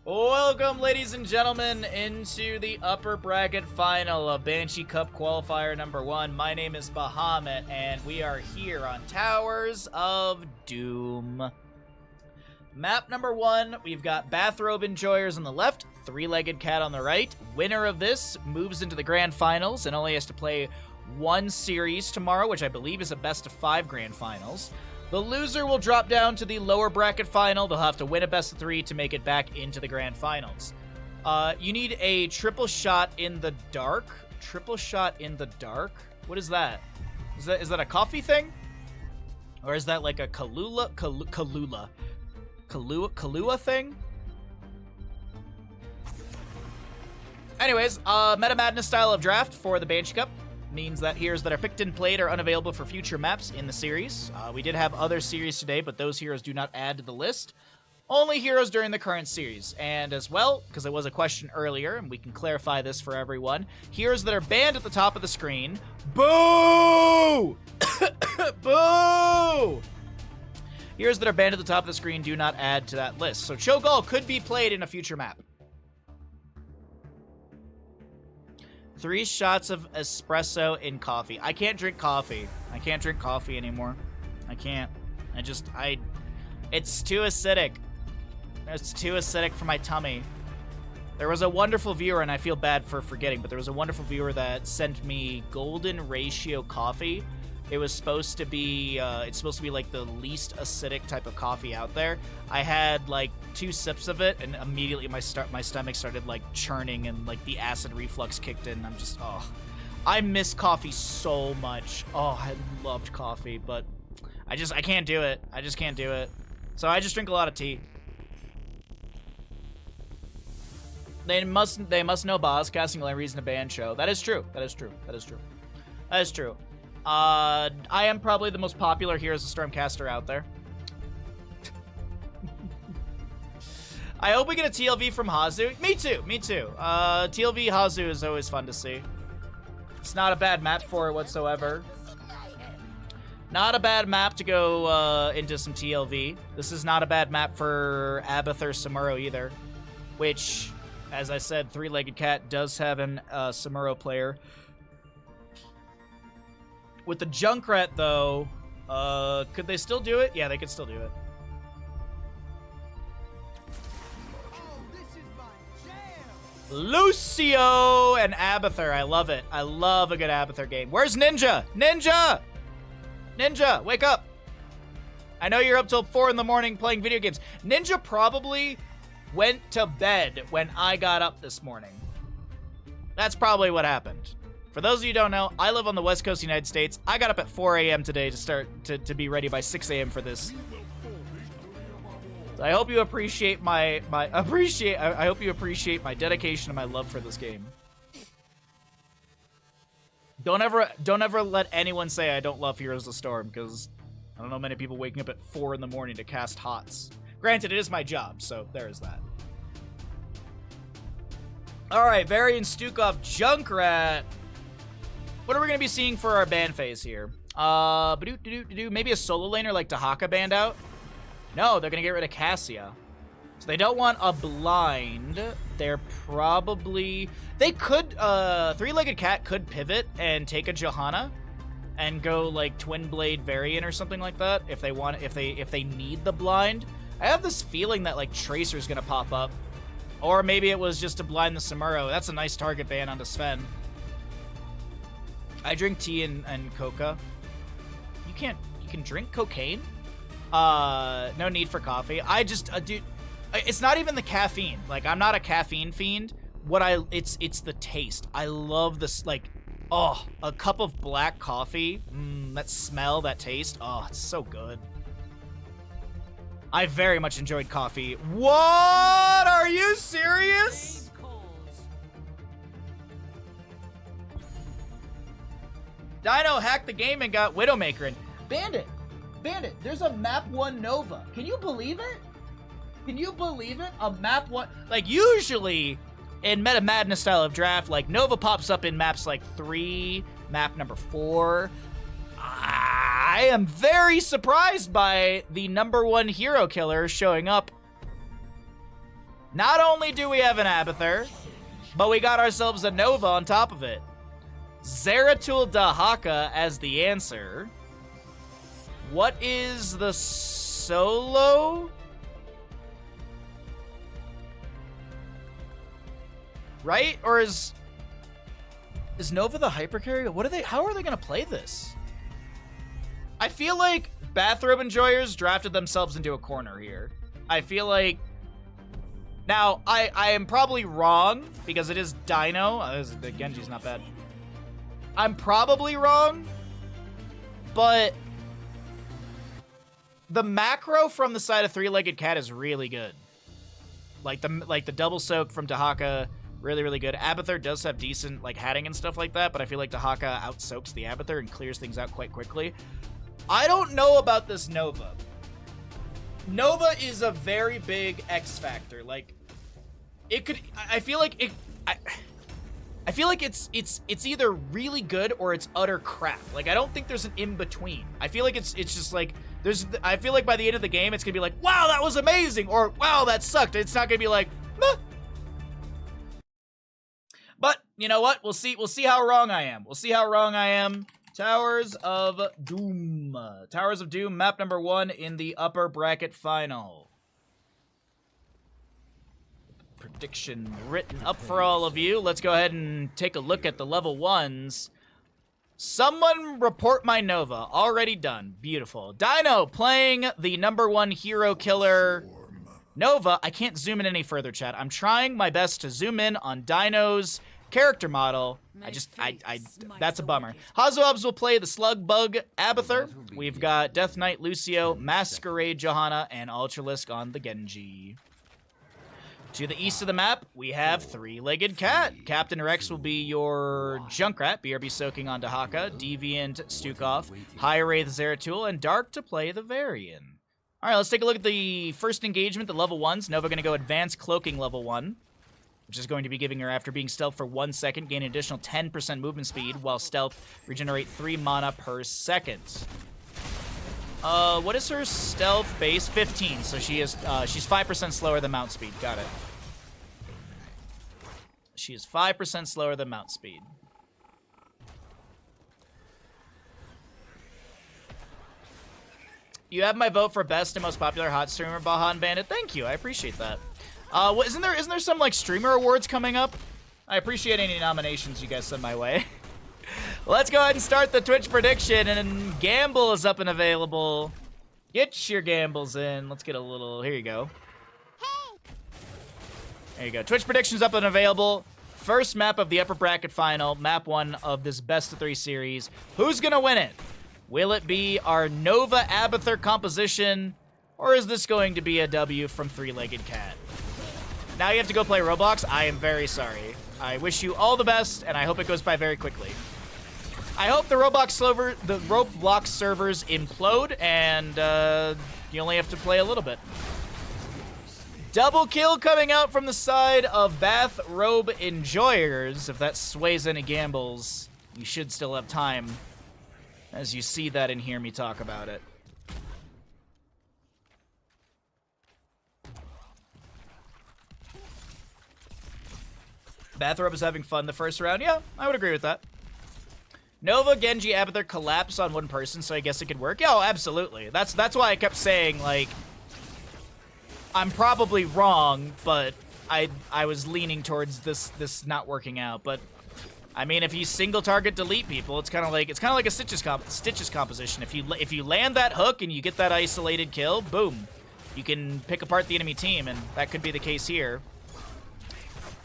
Welcome, ladies and gentlemen, into the upper bracket final of Banshee Cup Qualifier number 1. My name is Bahamut, and we are here on Towers of Doom. Map number 1, we've got Bathrobe Enjoyers on the left, Three-Legged Cat on the right. Winner of this moves into the grand finals and only has to play one series tomorrow, which I believe is a best-of-5 grand finals. The loser will drop down to the lower bracket final. They'll have to win a best-of-3 to make it back into the grand finals. You need a triple shot in the dark. Triple shot in the dark? What is that? Is that a coffee thing? Or is that like a Kahlua thing? Anyways, Meta Madness style of draft for the Banshee Cup means that heroes that are picked and played are unavailable for future maps in the series. We did have other series today, but those heroes do not add to the list. Only heroes during the current series. And as well, because it was a question earlier, and we can clarify this for everyone, heroes that are banned at the top of the screen. Boo! Boo! Heroes that are banned at the top of the screen do not add to that list. So Cho'Gall could be played in a future map. 3 shots of espresso in coffee. I can't drink coffee. I can't drink coffee anymore. I can't. It's too acidic. It's too acidic for my tummy. There was a wonderful viewer, and I feel bad for forgetting, but there was a wonderful viewer that sent me golden ratio coffee. It was supposed to be, it's supposed to be like the least acidic type of coffee out there. I had like 2 sips of it, and immediately my stomach started like churning, and like the acid reflux kicked in. I'm just, I miss coffee so much. Oh, I loved coffee, but I can't do it. I just can't do it. So I just drink a lot of tea. They must know Boz casting only reason to ban show. That is true. That is true. That is true. That is true. I am probably the most popular Heroes of Stormcaster out there. I hope we get a TLV from Hazu. Me too, me too. TLV Hazu is always fun to see. It's not a bad map for it whatsoever. Not a bad map to go into some TLV. This is not a bad map for Abath or Samuro either. Which, as I said, Three-Legged Cat does have an Samuro player. With the Junkrat, though, could they still do it? Yeah, they could still do it. Lucio and Abathur. I love it. I love a good Abathur game. Where's Ninja? Ninja! Ninja, wake up. I know you're up till 4 in the morning playing video games. Ninja probably went to bed when I got up this morning. That's probably what happened. For those of you who don't know, I live on the West Coast of the United States. I got up at 4 a.m. today to start to be ready by 6 a.m. for this. So I hope you appreciate I hope you appreciate my dedication and my love for this game. Don't ever let anyone say I don't love Heroes of the Storm, because I don't know many people waking up at 4 in the morning to cast HOTS. Granted, it is my job, so there is that. Alright, Varian Stukov Junkrat. What are we going to be seeing for our ban phase here? Maybe a solo laner like Tahaka banned out? No, they're going to get rid of Cassia. So they don't want a blind. They're probably... They could... Three-Legged Cat could pivot and take a Johanna and go like Twin Blade Variant or something like that if they want, if they need the blind. I have this feeling that like Tracer's going to pop up. Or maybe it was just to blind the Samuro. That's a nice target ban onto Sven. I drink tea and coca. You can drink cocaine? No need for coffee. I just, dude, it's not even the caffeine. Like, I'm not a caffeine fiend. It's the taste. I love this, like, oh, a cup of black coffee. That smell, that taste. Oh, it's so good. I very much enjoyed coffee. What? Are you serious? Dino hacked the game and got Widowmaker in. Bandit, there's a map 1 Nova. Can you believe it? Can you believe it? A map 1, like usually in Meta Madness style of draft, like Nova pops up in maps like 3, map number 4. I am very surprised by the #1 hero killer showing up Not only do we have an Abathur, but we got ourselves a Nova on top of it. Zeratul Dahaka as the answer. What is the solo? Right? Or is Nova the hyper carry? How are they gonna play this? I feel like Bathrobe enjoyers drafted themselves into a corner here. I feel like now I am probably wrong because it is Dino. The Genji's not bad. I'm probably wrong, but the macro from the side of three-legged cat is really good. Like the double soak from Dahaka, really, really good. Abathur does have decent like hatting and stuff like that, but I feel like Dahaka out-soaks the Abathur and clears things out quite quickly. I don't know about this Nova. Nova is a very big X factor. Like, it could. I feel like it. I feel like it's either really good or it's utter crap. Like, I don't think there's an in between. I feel like it's just like I feel like by the end of the game it's gonna be like, wow, that was amazing, or wow, that sucked. It's not gonna be like, meh. But you know what? We'll see how wrong I am. We'll see how wrong I am. Towers of Doom. Towers of Doom, map number 1 in the upper bracket final. Prediction written up for all of you. Let's go ahead and take a look at the level 1s. Someone report my Nova. Already done. Beautiful. Dino playing the number 1 hero killer Nova. I can't zoom in any further, chat. I'm trying my best to zoom in on Dino's character model. That's a bummer. Hazuabs will play the Slug Bug Abathur. We've got Death Knight Lucio, Masquerade Johanna, and Ultralisk on the Genji. To the east of the map, we have Three-Legged Cat. Captain Rex will be your Junkrat, BRB soaking on Dahaka, Deviant Stukov, High Wraith Zeratul, and Dark to play the Varian. All right, let's take a look at the first engagement, the level 1s. Nova going to go Advanced Cloaking level 1, which is going to be giving her, after being stealth for 1 second, gain an additional 10% movement speed, while stealth regenerate 3 mana per second. What is her stealth base? 15, so she's 5% slower than mount speed. Got it. She is 5% slower than mount speed. You have my vote for best and most popular hot streamer, Bahan Bandit. Thank you, I appreciate that. Isn't there some like streamer awards coming up? I appreciate any nominations you guys send my way. Let's go ahead and start the Twitch prediction, and Gamble is up and available. Get your gambles in. Let's get a little, here you go. There you go. Twitch predictions up and available. First map of the upper bracket final, map 1 of this best of 3 series. Who's gonna win it? Will it be our Nova Abathur composition, or is this going to be a W from Three-Legged Cat? Now you have to go play Roblox. I am very sorry. I wish you all the best, and I hope it goes by very quickly. I hope the Roblox servers implode, and you only have to play a little bit. Double kill coming out from the side of Bathrobe enjoyers. If that sways any gambles, you should still have time as you see that and hear me talk about it. Bathrobe is having fun the first round. Yeah, I would agree with that. Nova, Genji, Abathur collapse on one person, so I guess it could work. Yeah, oh, absolutely. That's why I kept saying, like, I'm probably wrong, but I was leaning towards this not working out. But I mean, if you single target delete people, it's kind of like a Stitches composition. If you land that hook and you get that isolated kill, boom, you can pick apart the enemy team, and that could be the case here.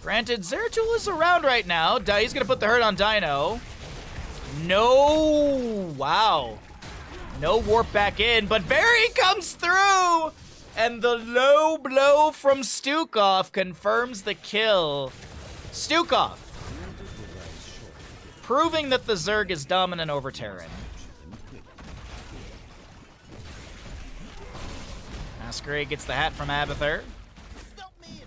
Granted, Zeratul is around right now. He's gonna put the hurt on Dino. No, wow, no warp back in, but Barry comes through. And the low blow from Stukov confirms the kill. Stukov, proving that the Zerg is dominant over Terran. Masquerade gets the hat from Abathur.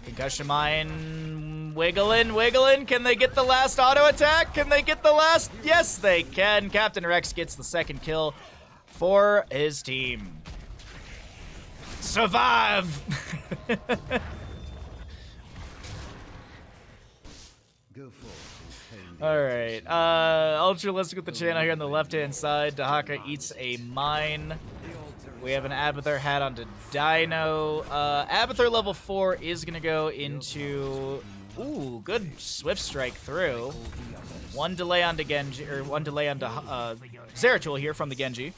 Concussion Mine wiggling. Can they get the last auto attack? Can they get the last? Yes, they can. Captain Rex gets the second kill for his team. Survive! Alright, Ultralistic with the channel here on the left-hand side. Dahaka eats a mine. We have an Abathur hat onto Dino. Abathur level 4 is going to go into... Ooh, good Swift Strike through. One delay onto Genji, or one delay onto Zeratul here from the Genji.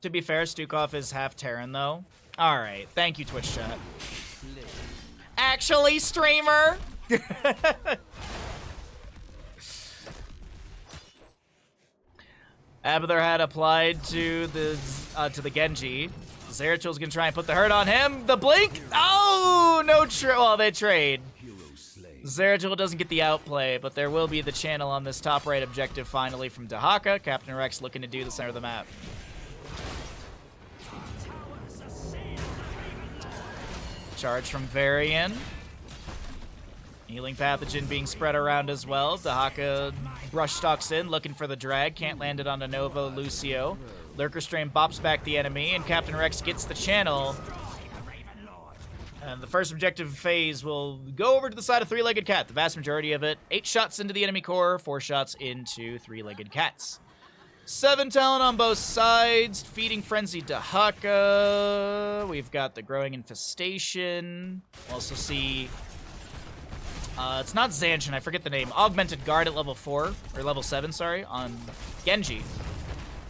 To be fair, Stukov is half Terran, though. Alright, thank you, Twitch chat. Actually, streamer! Abathur had applied to the Genji. Zeratul's gonna try and put the hurt on him. The blink! Oh, no well, they trade. Zeratul doesn't get the outplay, but there will be the channel on this top right objective finally from Dahaka. Captain Rex looking to do the center of the map. Charge from Varian. Healing Pathogen being spread around as well. Dahaka brush stalks in, looking for the drag. Can't land it onto Nova Lucio. Lurker Strain bops back the enemy, and Captain Rex gets the channel. And the first objective phase will go over to the side of Three-Legged Cat. The vast majority of it, 8 shots into the enemy core, 4 shots into Three-Legged Cats. 7 talent on both sides. Feeding Frenzy Dahaka. We've got the Growing Infestation. We'll also see... it's not Zanshin, I forget the name. Augmented Guard at level 4, or level 7, sorry, on Genji.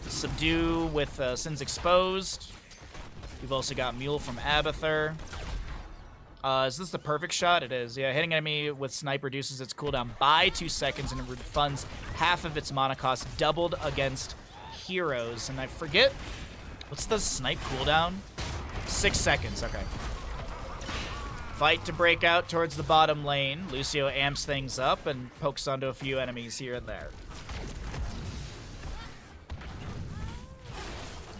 Subdue with Sins Exposed. We've also got Mule from Abathur. Is this the perfect shot? It is. Yeah, hitting enemy with Snipe reduces its cooldown by 2 seconds and it refunds half of its mana cost, doubled against heroes. And I forget, what's the Snipe cooldown? 6 seconds, okay. Fight to break out towards the bottom lane. Lucio amps things up and pokes onto a few enemies here and there.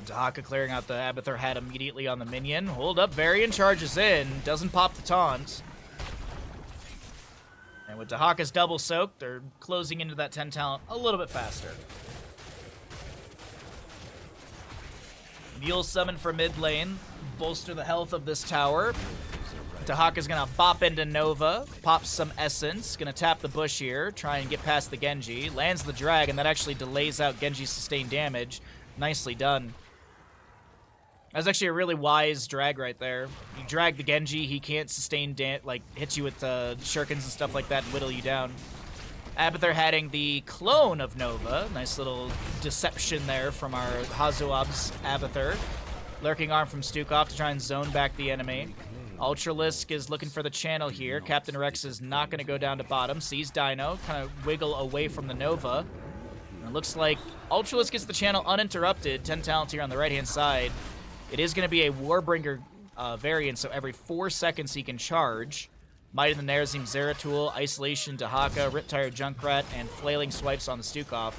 Dahaka clearing out the Abathur hat immediately on the minion. Hold up, Varian charges in. Doesn't pop the taunt. And with Dahaka's double soak, they're closing into that 10 talent a little bit faster. Mule summon for mid lane. Bolster the health of this tower. Dahaka's gonna bop into Nova, pops some Essence, gonna tap the bush here, try and get past the Genji. Lands the drag, and that actually delays out Genji's sustained damage. Nicely done. That was actually a really wise drag right there. You drag the Genji, he can't sustain hit you with shurikens and stuff like that and whittle you down. Abathur hatting the clone of Nova. Nice little deception there from our Hazuab's Abathur. Lurking arm from Stukov to try and zone back the enemy. Ultralisk is looking for the channel here. Captain Rex is not going to go down to bottom. Sees Dino, kind of wiggle away from the Nova. And it looks like Ultralisk gets the channel uninterrupted. 10 talent here on the right-hand side. It is going to be a Warbringer variant, so every 4 seconds he can charge. Might of the Nerazim, Zeratul, Isolation, Dahaka, Riptire, Junkrat, and Flailing Swipes on the Stukov.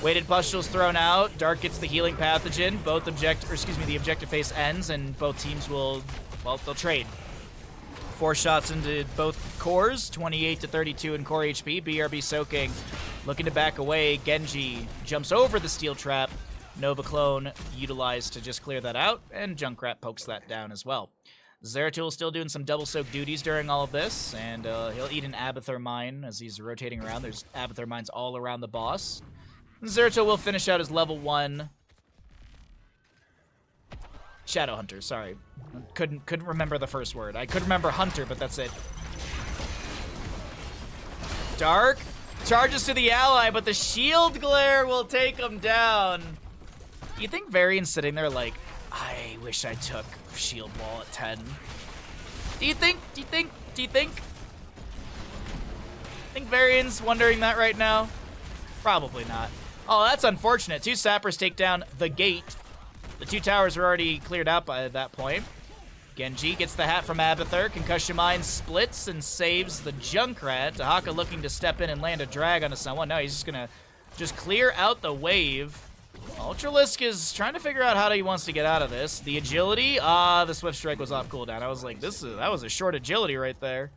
Weighted Pustules thrown out. Dark gets the Healing Pathogen. The objective phase ends, and both teams will, well, they'll trade. 4 shots into both cores, 28 to 32 in core HP. BRB soaking, looking to back away. Genji jumps over the Steel Trap. Nova Clone utilized to just clear that out, and Junkrat pokes that down as well. Zeratul still doing some double soak duties during all of this, and he'll eat an Abathur mine as he's rotating around. There's Abathur mines all around the boss. Zeratul will finish out his level 1 Shadow Hunter, sorry. Couldn't remember the first word. I could remember Hunter, but that's it. Dark charges to the ally, but the shield glare will take him down. You think Varian's sitting there like, I wish I took shield wall at 10? Do you think Varian's wondering that right now? Probably not. Oh, that's unfortunate. 2 sappers take down the gate. The 2 towers were already cleared out by that point. Genji gets the hat from Abathur. Concussion Mine splits and saves the Junkrat. Dahaka looking to step in and land a drag onto someone. No, he's just gonna clear out the wave. Ultralisk is trying to figure out how he wants to get out of this. The agility, the Swift Strike was off cooldown. I was like, that was a short agility right there.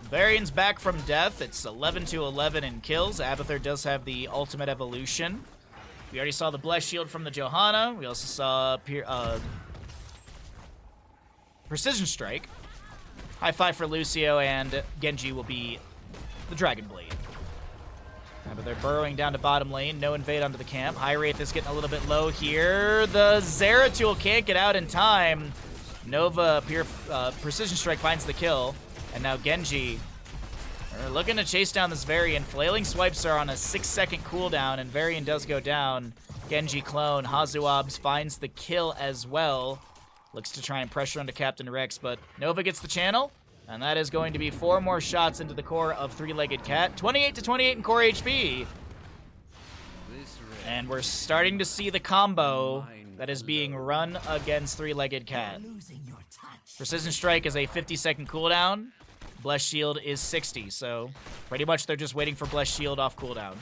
Varian's back from death. It's 11 to 11 in kills. Abathur does have the ultimate evolution. We already saw the Blessed Shield from the Johanna. We also saw Precision Strike. High five for Lucio, and Genji will be the Dragon Blade. But they're burrowing down to bottom lane. No invade onto the camp. High Wraith is getting a little bit low here. The Zeratul can't get out in time. Nova Precision Strike finds the kill. And now Genji are looking to chase down this Varian. Flailing Swipes are on a 6-second cooldown, and Varian does go down. Genji clone. Hazuabs finds the kill as well. Looks to try and pressure onto Captain Rex, but Nova gets the channel. And that is going to be 4 more shots into the core of Three-Legged Cat. 28 to 28 in core HP. And we're starting to see the combo that is being run against Three-Legged Cat. Precision Strike is a 50-second cooldown. Blessed Shield is 60, so pretty much they're just waiting for Blessed Shield off cooldown.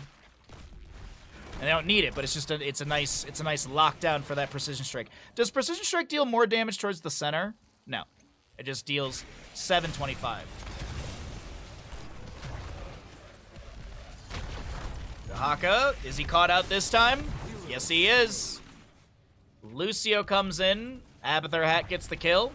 And they don't need it, but it's just it's a nice lockdown for that Precision Strike. Does Precision Strike deal more damage towards the center? No. It just deals 725. Dahaka, is he caught out this time? Yes, he is. Lucio comes in. Abathur Hat gets the kill.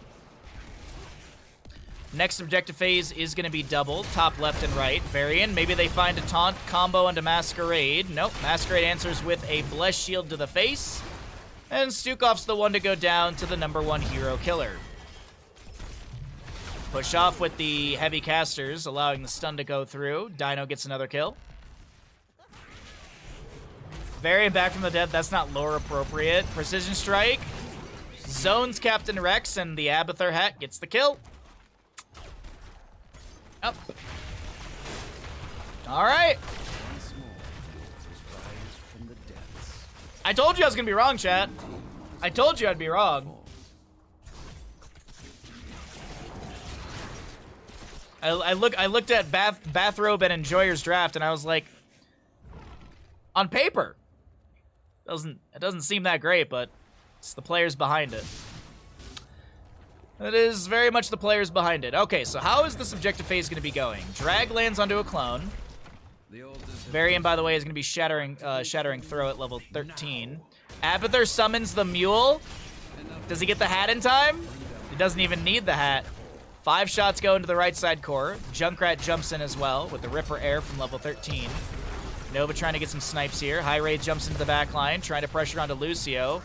Next objective phase is going to be double, top left and right. Varian, maybe they find a taunt combo into Masquerade. Nope, Masquerade answers with a Blessed Shield to the face. And Stukov's the one to go down to the #1 hero killer. Push off with the heavy casters, allowing the stun to go through. Dino gets another kill. Varian back from the dead, that's not lore appropriate. Precision Strike. Zones Captain Rex, and the Abathur Hat gets the kill. Up. Alright. I told you I was gonna be wrong, chat. I told you I'd be wrong. I looked at Bathrobe and Enjoyer's draft, and I was like, on paper, it doesn't seem that great, but it's the players behind it. It is very much the players behind it. Okay, so how is this objective phase going to be going? Drag lands onto a clone. Varian, by the way, is going to be shattering throw at level 13. Abathur summons the mule. Does he get the hat in time? He doesn't even need the hat. 5 shots go into the right side core. Junkrat jumps in as well with the Ripper Air from level 13. Nova trying to get some snipes here. High Raid jumps into the back line, trying to pressure onto Lucio.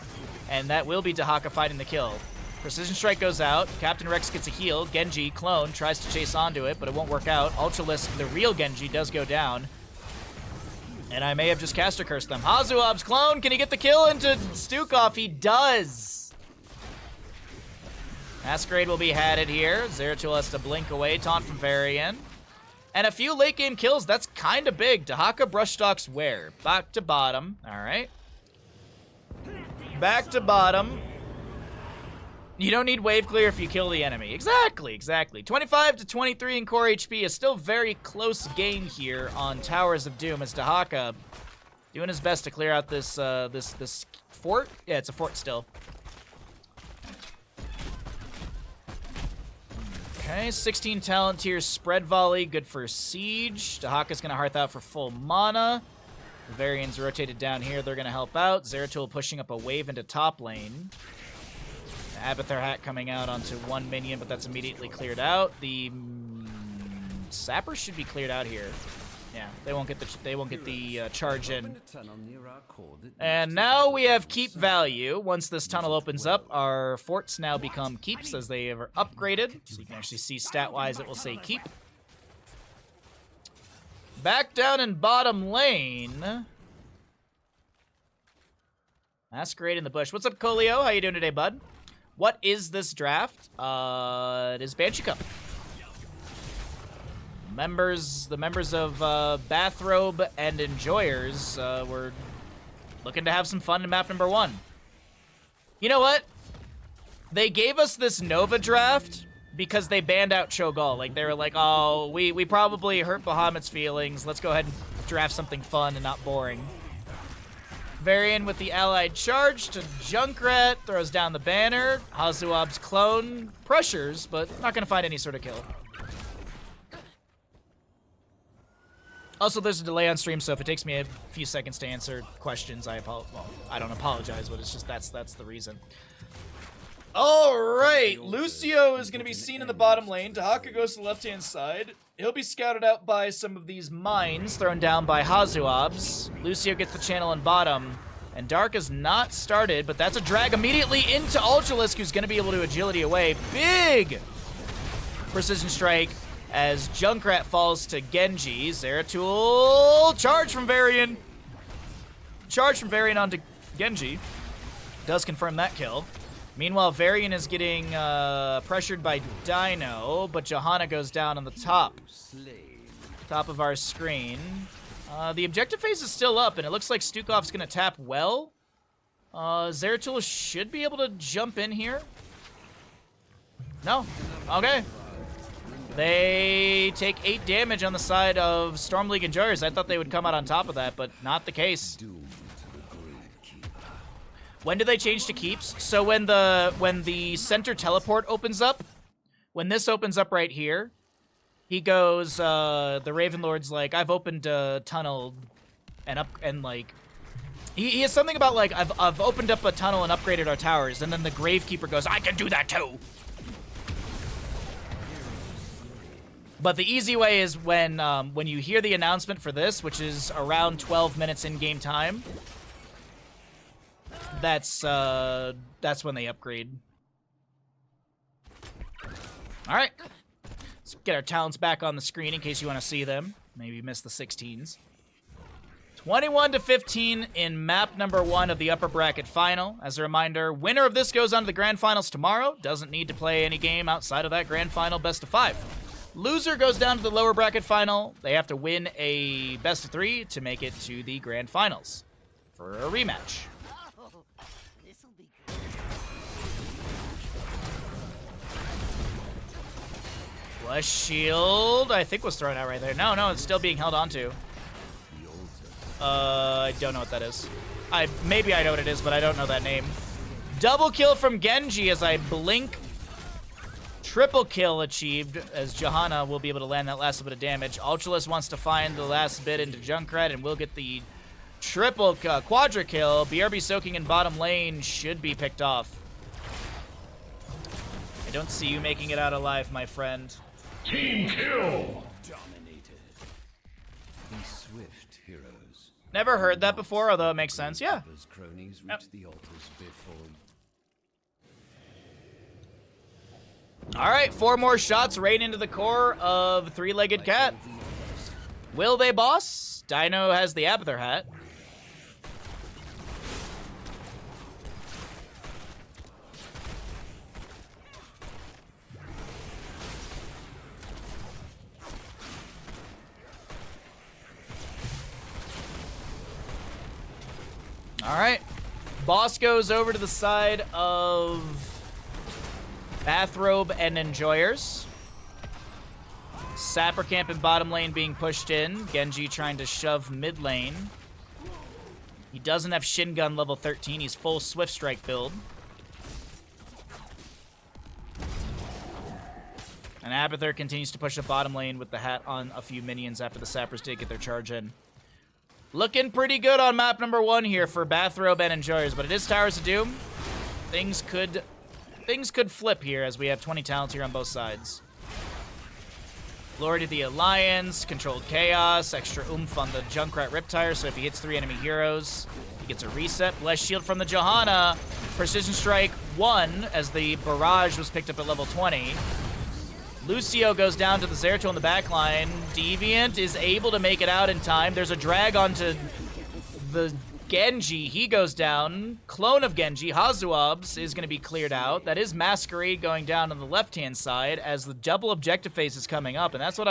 And that will be Dahaka fighting the kill. Precision Strike goes out. Captain Rex gets a heal. Genji, clone, tries to chase onto it, but it won't work out. Ultralisk, the real Genji, does go down. And I may have just caster cursed them. Hazuab's clone, can he get the kill into Stukov? He does. Masquerade will be hatted here. Zeratul has to blink away. Taunt from Varian. And a few late game kills. That's kind of big. Dahaka brushstalks where? Back to bottom. All right. Back to bottom. You don't need wave clear if you kill the enemy. Exactly. 25 to 23 in core HP. is still very close game here on Towers of Doom as Dahaka doing his best to clear out this this fort. Yeah, it's a fort still. Okay, 16 talent tiers, spread volley, good for siege. Dahaka's gonna hearth out for full mana. The Varians rotated down here, they're gonna help out. Zeratul pushing up a wave into top lane. Abathur Hat coming out onto one minion, but that's immediately cleared out. The Sappers should be cleared out here. Yeah, they won't get the charge in. And now we have keep value. Once this tunnel opens up, our forts now become keeps as they are upgraded. So you can actually see stat-wise it will say keep. Back down in bottom lane. Masquerade in the bush. What's up, Colio? How you doing today, bud? What is this draft? It is Banshee Cup. The members of Bathrobe and Enjoyers were looking to have some fun in map #1. You know what? They gave us this Nova draft because they banned out Cho'Gall. Like, they were like, oh, we probably hurt Bahamut's feelings. Let's go ahead and draft something fun and not boring. Varian with the allied charge to Junkrat, throws down the banner. Hazuab's clone pressures, but not going to find any sort of kill. Also, there's a delay on stream, so if it takes me a few seconds to answer questions, I don't apologize, but it's just that's the reason. Alright, Lucio is going to be seen in the bottom lane. Dahaka goes to the left-hand side. He'll be scouted out by some of these mines thrown down by Hazuabs. Lucio gets the channel in bottom. And Dark is not started, but that's a drag immediately into Ultralisk, who's going to be able to agility away. Big precision strike as Junkrat falls to Genji. Zeratul, charge from Varian. Charge from Varian onto Genji. Does confirm that kill. Meanwhile, Varian is getting pressured by Dino, but Johanna goes down on the top of our screen. The objective phase is still up, and it looks like Stukov's going to tap well. Zeratul should be able to jump in here. No. Okay. They take 8 damage on the side of Storm League Enjoyers. I thought they would come out on top of that, but not the case. When do they change to keeps? So when the center teleport opens up, when this opens up right here, he goes, the Raven Lord's like, I've opened a tunnel and like, he has something about like, I've opened up a tunnel and upgraded our towers, and then the Gravekeeper goes, I can do that too. But the easy way is when you hear the announcement for this, which is around 12 minutes in game time, that's when they upgrade. All right, let's get our talents back on the screen in case you want to see them. Maybe you missed the 16s. 21-15 in map number 1 of the upper bracket final. As a reminder, winner of this goes on to the grand finals tomorrow. Doesn't need to play any game outside of that grand final best of 5. Loser goes down to the lower bracket final. They have to win a best of 3 to make it to the grand finals for a rematch. Flesh shield, I think, was thrown out right there. No, it's still being held onto. I don't know what that is. Maybe I know what it is, but I don't know that name. Double kill from Genji as I blink. Triple kill achieved as Johanna will be able to land that last bit of damage. Ultralisk wants to find the last bit into Junkrat, and we'll get the triple quadra kill. BRB soaking in bottom lane should be picked off. I don't see you making it out alive, my friend. Team kill! Dominated. These swift heroes. Never heard that before, although it makes sense. Yeah. Cronies Yep. reach the altars before. All right, 4 more shots right into the core of Three-Legged Cat. Will they, boss? Dino has the Abathur hat. All right, boss goes over to the side of Bathrobe and Enjoyers. Sapper camp in bottom lane being pushed in. Genji trying to shove mid lane. He doesn't have Shin Gun level 13. He's full Swift Strike build. And Abathur continues to push the bottom lane with the hat on a few minions after the Sappers did get their charge in. Looking pretty good on map number 1 here for Bathrobe and Enjoyers, but it is Towers of Doom. Things could flip here as we have 20 talents here on both sides. Lord of the Alliance, Controlled Chaos, extra oomph on the Junkrat Riptire, so if he hits 3 enemy heroes, he gets a reset. Blessed Shield from the Johanna. Precision Strike 1 as the Barrage was picked up at level 20. Lucio goes down to the Zeratul in the backline. Deviant is able to make it out in time. There's a drag onto the Genji. He goes down. Clone of Genji, Hazuabs, is going to be cleared out. That is Masquerade going down on the left-hand side as the double objective phase is coming up. And that's what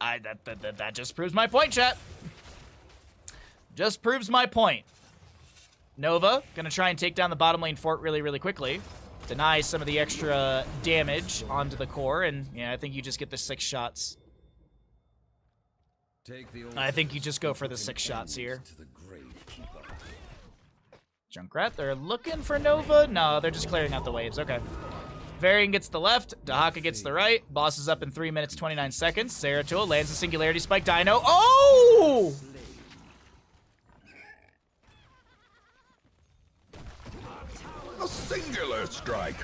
that just proves my point, chat. Just proves my point. Nova, going to try and take down the bottom lane fort really, really quickly. Deny some of the extra damage onto the core, and yeah, I think you just get the 6 shots. I think you just go for the 6 shots here. Junkrat, they're looking for Nova? No, they're just clearing out the waves. Okay. Varian gets the left, Dahaka gets the right. Boss is up in 3 minutes, 29 seconds. Zeratul lands a Singularity Spike. Dino. Oh! singular strike.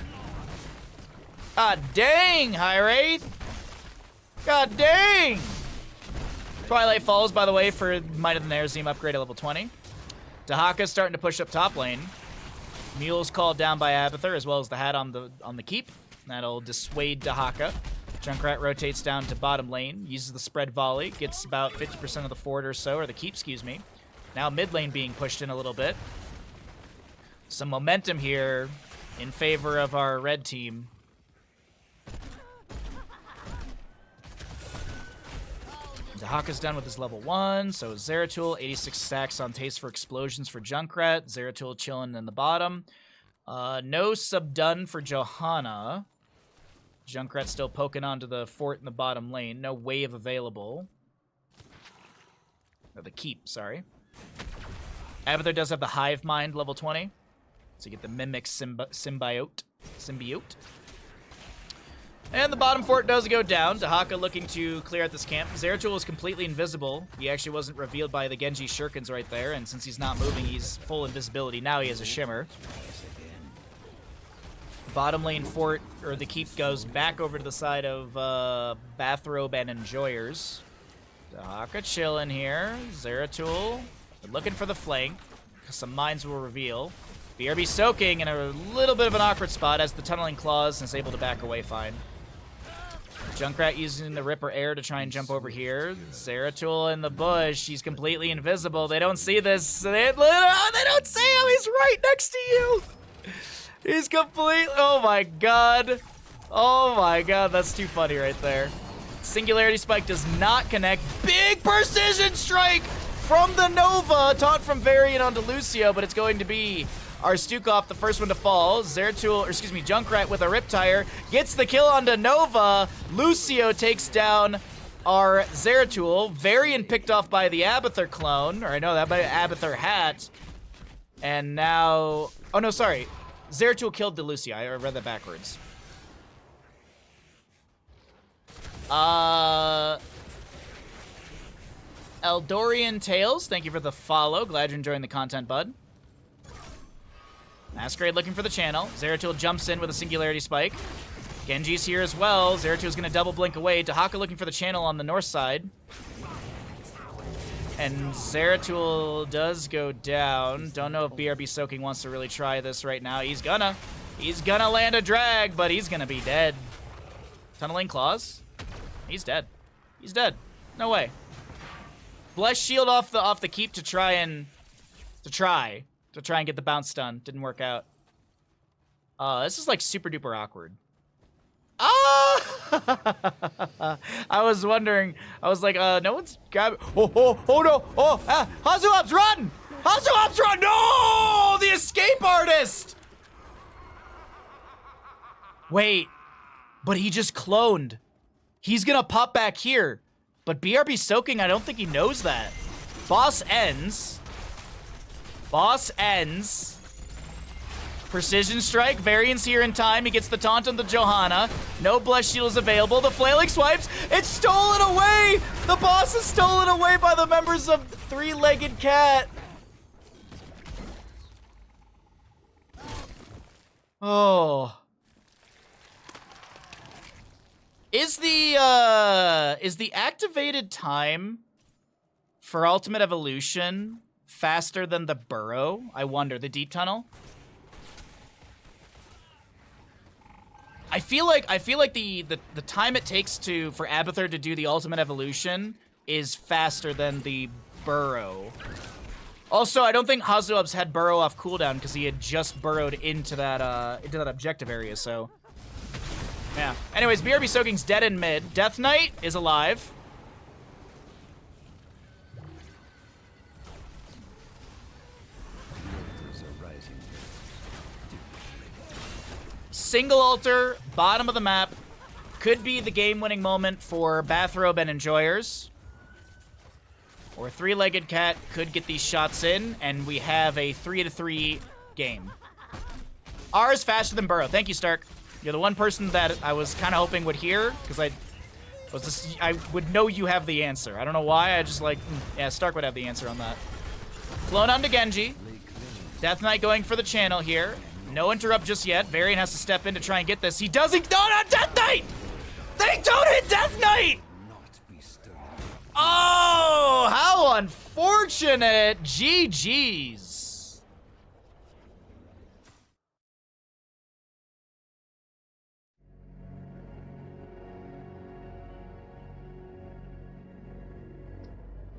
God dang, High Wraith. God dang. Twilight Falls, by the way, for Might of the Nerazim upgrade at level 20. Dahaka's starting to push up top lane. Mule's called down by Abathur, as well as the hat on the keep. That'll dissuade Dahaka. Junkrat rotates down to bottom lane, uses the spread volley, gets about 50% of the fort or so, or the keep, excuse me. Now mid lane being pushed in a little bit. Some momentum here in favor of our red team. Dahaka's done with his level 1, so Zeratul, 86 stacks on Taste for Explosions for Junkrat. Zeratul chilling in the bottom. No subdone for Johanna. Junkrat still poking onto the fort in the bottom lane. No wave available. Oh, the keep, sorry. Abathur does have the Hive Mind level 20. So you get the Mimic Symbiote. And the bottom fort does go down. Dahaka looking to clear out this camp. Zeratul is completely invisible. He actually wasn't revealed by the Genji Shurikens right there, and since he's not moving, he's full invisibility. Now he has a shimmer. Bottom lane fort, or the keep, goes back over to the side of Bathrobe and Enjoyers. Dahaka chilling here. Zeratul looking for the flank. Some mines will reveal. BRB soaking in a little bit of an awkward spot as the tunneling claws and is able to back away fine. Junkrat using the Ripper Air to try and jump over here. Zeratul in the bush. He's completely invisible. They don't see this. They don't see him. He's right next to you. He's complete. Oh my god. Oh my god. That's too funny right there. Singularity Spike does not connect. Big precision strike from the Nova. Taunt from Varian onto Lucio, but it's going to be our Stukov, the first one to fall. Junkrat with a Riptire gets the kill onto Nova. Lucio takes down our Zeratul. Varian picked off by the Abathur clone, or I know that by Abathur hat. And now, oh no, sorry. Zeratul killed the Lucio. I read that backwards. Eldorian Tales, thank you for the follow. Glad you're enjoying the content, bud. Masquerade looking for the channel. Zeratul jumps in with a Singularity Spike. Genji's here as well. Zeratul's gonna double blink away. Dahaka looking for the channel on the north side. And Zeratul does go down. Don't know if BRB Soaking wants to really try this right now. He's gonna land a drag, but he's gonna be dead. Tunneling Claws. He's dead. He's dead. No way. Bless Shield off the keep to try and get the bounce stun. Didn't work out. This is like super duper awkward. Ah! I was wondering. I was like, no one's grabbing. Oh no! Hazuops, run! Hazuops, run! No! The escape artist! Wait, but he just cloned. He's gonna pop back here. But BRB Soaking, I don't think he knows that. Boss ends. Precision Strike, Variance here in time. He gets the taunt on the Johanna. No Bless Shield is available. The Flailing Swipes, it's stolen away! The boss is stolen away by the members of Three-Legged Cat. Oh. Is the activated time for Ultimate Evolution faster than the burrow? I wonder. The deep tunnel? I feel like the time it takes for Abathur to do the Ultimate Evolution is faster than the burrow. Also, I don't think Hazuob's had burrow off cooldown because he had just burrowed into that objective area, so yeah. Anyways, BRB Soaking's dead in mid. Death Knight is alive. Single altar, bottom of the map. Could be the game-winning moment for Bathrobe and Enjoyers. Or Three-Legged Cat could get these shots in, and we have a 3-3 game. R is faster than Burrow. Thank you, Stark. You're the one person that I was kind of hoping would hear, because I would know you have the answer. I don't know why, I just like, yeah, Stark would have the answer on that. Clone onto Genji. Death Knight going for the channel here. No interrupt just yet. Varian has to step in to try and get this. He doesn't. No, not Death Knight! They don't hit Death Knight! Not be stolen. Oh, how unfortunate. GG's.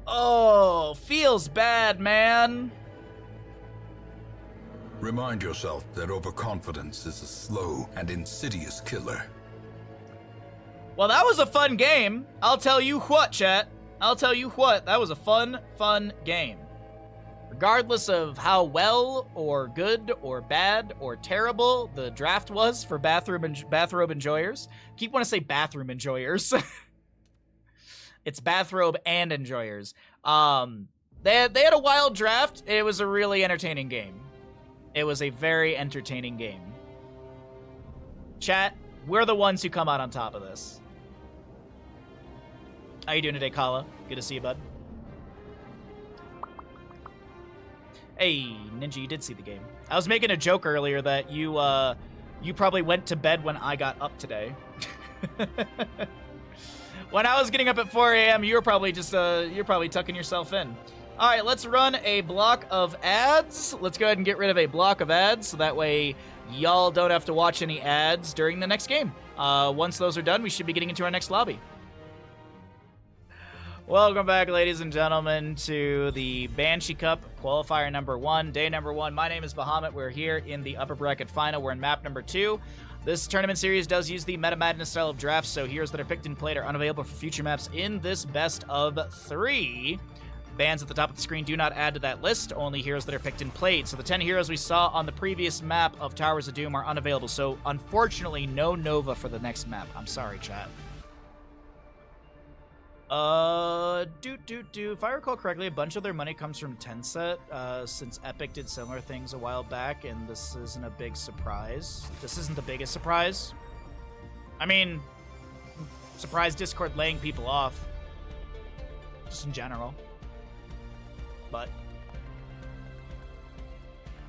Oh, feels bad, man. Remind yourself that overconfidence is a slow and insidious killer. Well, that was a fun game. I'll tell you what, chat. I'll tell you what. That was a fun game. Regardless of how well or good or bad or terrible the draft was for bathrobe enjoyers. Keep want to say bathroom enjoyers. It's bathrobe and enjoyers. They had a wild draft. It was a really entertaining game. It was a very entertaining game. Chat, we're the ones who come out on top of this. How you doing today, Kala? Good to see you, bud. Hey, Ninja, you did see the game. I was making a joke earlier that you probably went to bed when I got up today. When I was getting up at 4 a.m., you were probably just, you're probably tucking yourself in. All right, let's run a block of ads. Let's go ahead and get rid of a block of ads so that way y'all don't have to watch any ads during the next game. Once those are done, we should be getting into our next lobby. Welcome back, ladies and gentlemen, to the Banshee Cup Qualifier number 1, day number 1. My name is Bahamut. We're here in the upper bracket final. We're in map number 2. This tournament series does use the Meta Madness style of drafts, so heroes that are picked and played are unavailable for future maps in this best of 3. Bans at the top of the screen do not add to that list, only heroes that are picked and played. So the 10 heroes we saw on the previous map of Towers of Doom are unavailable, so unfortunately no Nova for the next map. I'm sorry, chat. If I recall correctly, a bunch of their money comes from Tencent, since Epic did similar things a while back, and this isn't a big surprise. This isn't the biggest surprise. I mean, surprise Discord laying people off. Just in general. But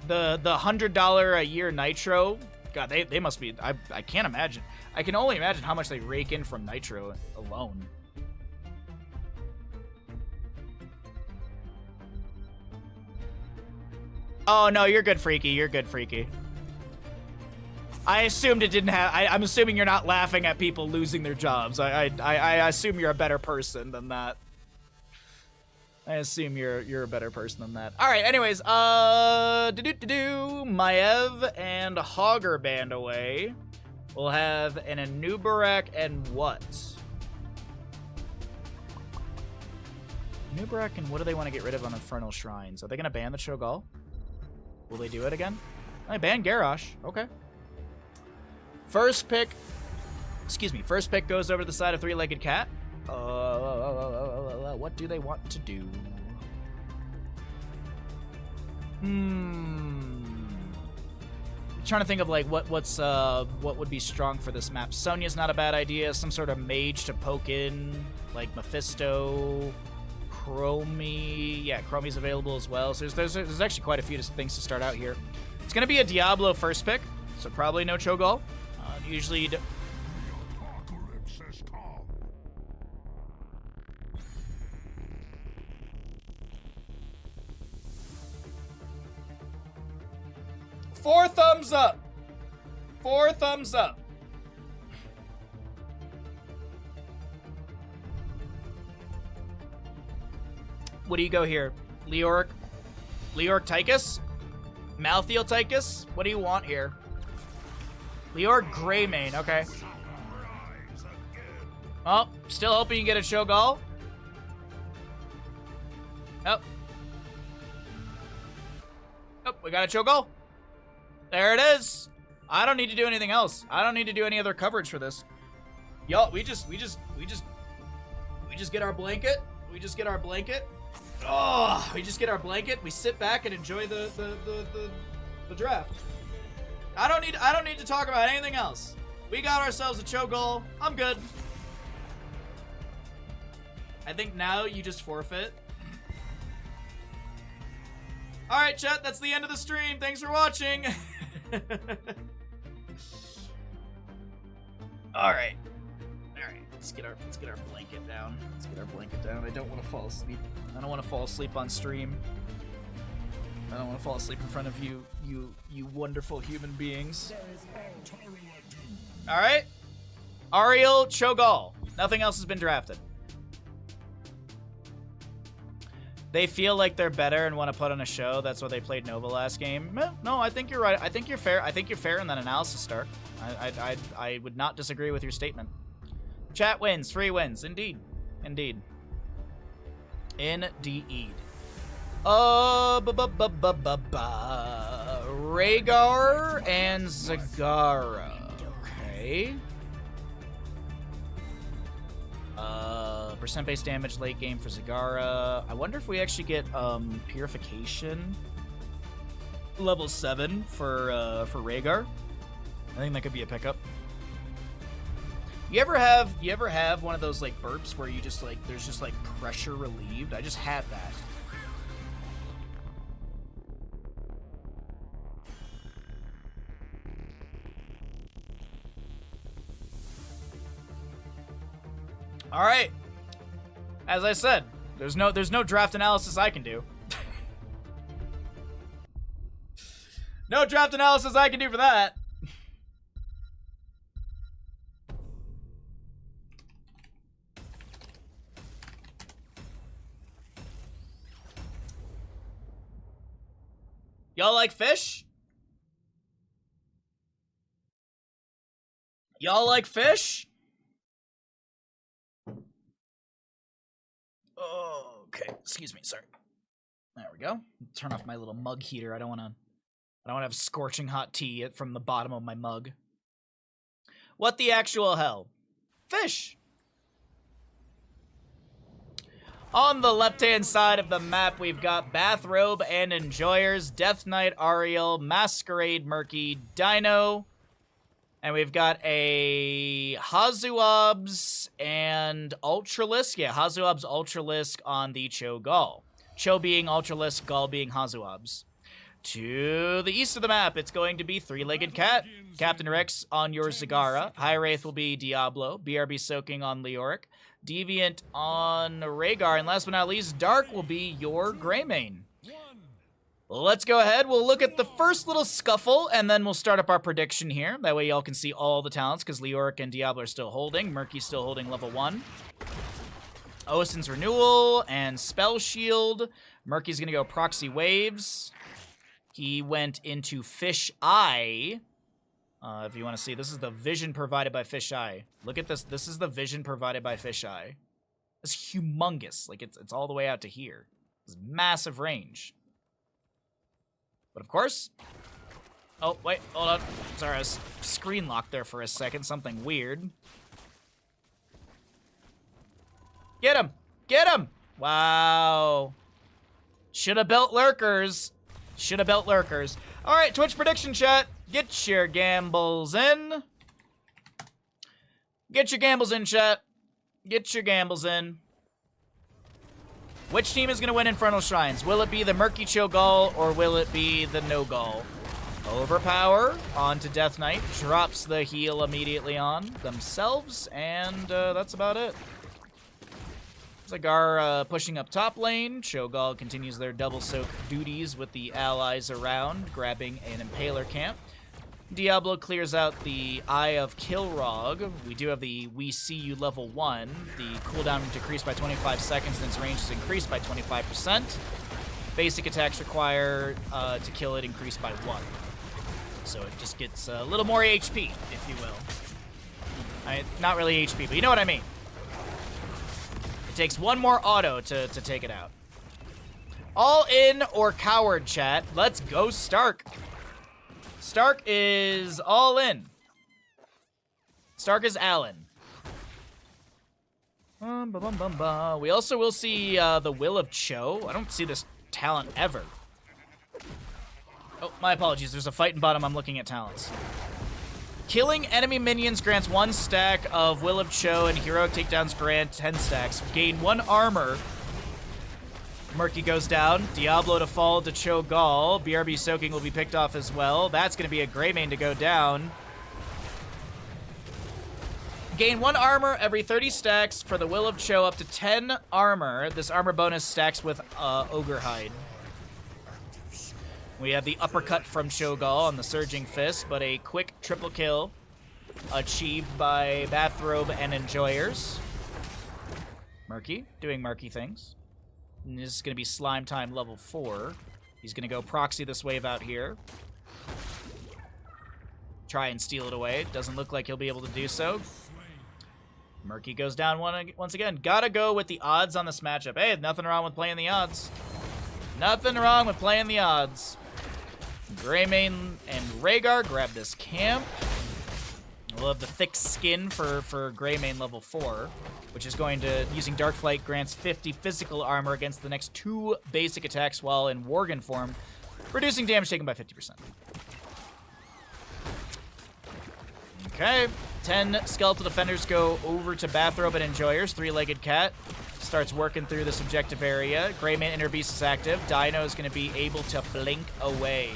the $100 a year Nitro, God, they must be, I can't imagine. I can only imagine how much they rake in from Nitro alone. Oh, no, you're good, Freaky. You're good, Freaky. I assumed it didn't have... I'm assuming you're not laughing at people losing their jobs. I assume you're a better person than that. I assume you're a better person than that. All right, anyways, Maev and Hogger band away. We'll have an Anubarak and what? Anubarak and what do they want to get rid of on Infernal Shrines? Are they going to ban the Cho'Gall? Will they do it again? They banned Garrosh. Okay. First pick goes over to the side of Three-Legged Cat. What do they want to do? Trying to think of like what would be strong for this map. Sonya's not a bad idea. Some sort of mage to poke in, like Mephisto. Chromie, yeah, Chromie's available as well. So there's actually quite a few things to start out here. It's gonna be a Diablo first pick, so probably no Cho'Gall. Usually you Four thumbs up. 4 thumbs up. What do you go here? Leoric Tychus? Malthael Tychus? What do you want here? Leoric Greymane, okay. Oh, still hoping you get a Cho'Gall. Oh. Oh, we got a Cho'Gall. There it is. I don't need to do anything else. I don't need to do any other coverage for this. Y'all, we just get our blanket. We just get our blanket. Oh, we just get our blanket. We sit back and enjoy the draft. I don't need to talk about anything else. We got ourselves a Cho'Gall. I'm good. I think now you just forfeit. All right, chat. That's the end of the stream. Thanks for watching. All right. Let's get our blanket down. I don't want to fall asleep. I don't want to fall asleep on stream. I don't want to fall asleep in front of you wonderful human beings. All right. Ariel Cho'Gall. Nothing else has been drafted. They feel like they're better and want to put on a show. That's why they played Nova last game. No, I think you're right. I think you're fair. I think you're fair in that analysis, Stark. I would not disagree with your statement. Chat wins. Free wins. Indeed. Rhaegar and Zagara. Okay. Percent base damage late game for Zagara. I wonder if we actually get Purification level 7 for Rhaegar. I think that could be a pickup. You ever have one of those like burps where you just like there's just like pressure relieved? I just had that. All right. As I said, there's no draft analysis I can do. No draft analysis I can do for that. Y'all like fish? Y'all like fish? Oh, okay. Excuse me. Sorry. There we go. Turn off my little mug heater. I don't want to have scorching hot tea from the bottom of my mug. What the actual hell? Fish. On the left-hand side of the map, we've got Bathrobe and Enjoyers, Death Knight Ariel, Masquerade Murky, Dino, and we've got a Hazuabs and Ultralisk. Yeah, Hazuabs Ultralisk on the Cho'Gall. Cho being Ultralisk, Gall being Hazuabs. To the east of the map, it's going to be Three-Legged Cat, Captain Rex on your Zagara. High Wraith will be Diablo, BRB Soaking on Leoric, Deviant on Rhaegar, and last but not least, Dark will be your Greymane. Let's go ahead. We'll look at the first little scuffle, and then we'll start up our prediction here. That way y'all can see all the talents, because Leoric and Diablo are still holding. Murky's still holding level 1. Osin's Renewal and Spell Shield. Murky's going to go Proxy Waves. He went into Fish Eye. If you want to see, this is the vision provided by Fish Eye. Look at this. This is the vision provided by Fish Eye. It's humongous. Like, it's all the way out to here. It's massive range. But of course... Oh, wait, hold on. Sorry, I was screen locked there for a second. Something weird. Get him! Get him! Wow. Should have built lurkers. Should have built lurkers. All right, Twitch prediction chat. Get your gambles in. Get your gambles in, chat. Get your gambles in. Which team is going to win Infernal Shrines? Will it be the Murky Cho'Gall or will it be the No-Gall? Overpower onto Death Knight. Drops the heal immediately on themselves, and that's about it. Zagar pushing up top lane. Cho'Gall continues their double soak duties with the allies around, grabbing an Impaler camp. Diablo clears out the Eye of Kilrog. We do have the We See You level 1. The cooldown decreased by 25 seconds, and its range is increased by 25%. Basic attacks require to kill it increased by 1. So it just gets a little more HP, if you will. Not really HP, but you know what I mean. It takes 1 more auto to take it out. All in or coward, chat. Let's go Stark. Stark is all in. Stark is Allen. We also will see the Will of Cho. I don't see this talent ever. Oh, my apologies. There's a fight in bottom. I'm looking at talents. Killing enemy minions grants 1 stack of Will of Cho, and heroic takedowns grant 10 stacks. Gain 1 armor. Murky goes down. Diablo to fall to Cho'Gall. BRB soaking will be picked off as well. That's going to be a Greymane to go down. Gain 1 armor every 30 stacks for the Will of Cho, up to 10 armor. This armor bonus stacks with Ogre Hide. We have the uppercut from Cho'Gall on the Surging Fist, but a quick triple kill achieved by Bathrobe and Enjoyers. Murky doing Murky things. And this is going to be Slime Time level 4. He's going to go proxy this wave out here. Try and steal it away. Doesn't look like he'll be able to do so. Murky goes down once again. Gotta go with the odds on this matchup. Hey, nothing wrong with playing the odds. Nothing wrong with playing the odds. Greymane and Rhaegar grab this camp. We'll have the thick skin for Greymane level 4, which is going to, using Dark Flight, grants 50 physical armor against the next 2 basic attacks while in Worgen form, reducing damage taken by 50%. Okay, 10 Skeletal Defenders go over to Bathrobe and Enjoyers. 3-legged cat starts working through this objective area. Greymane Inner Beast is active. Dino is going to be able to blink away.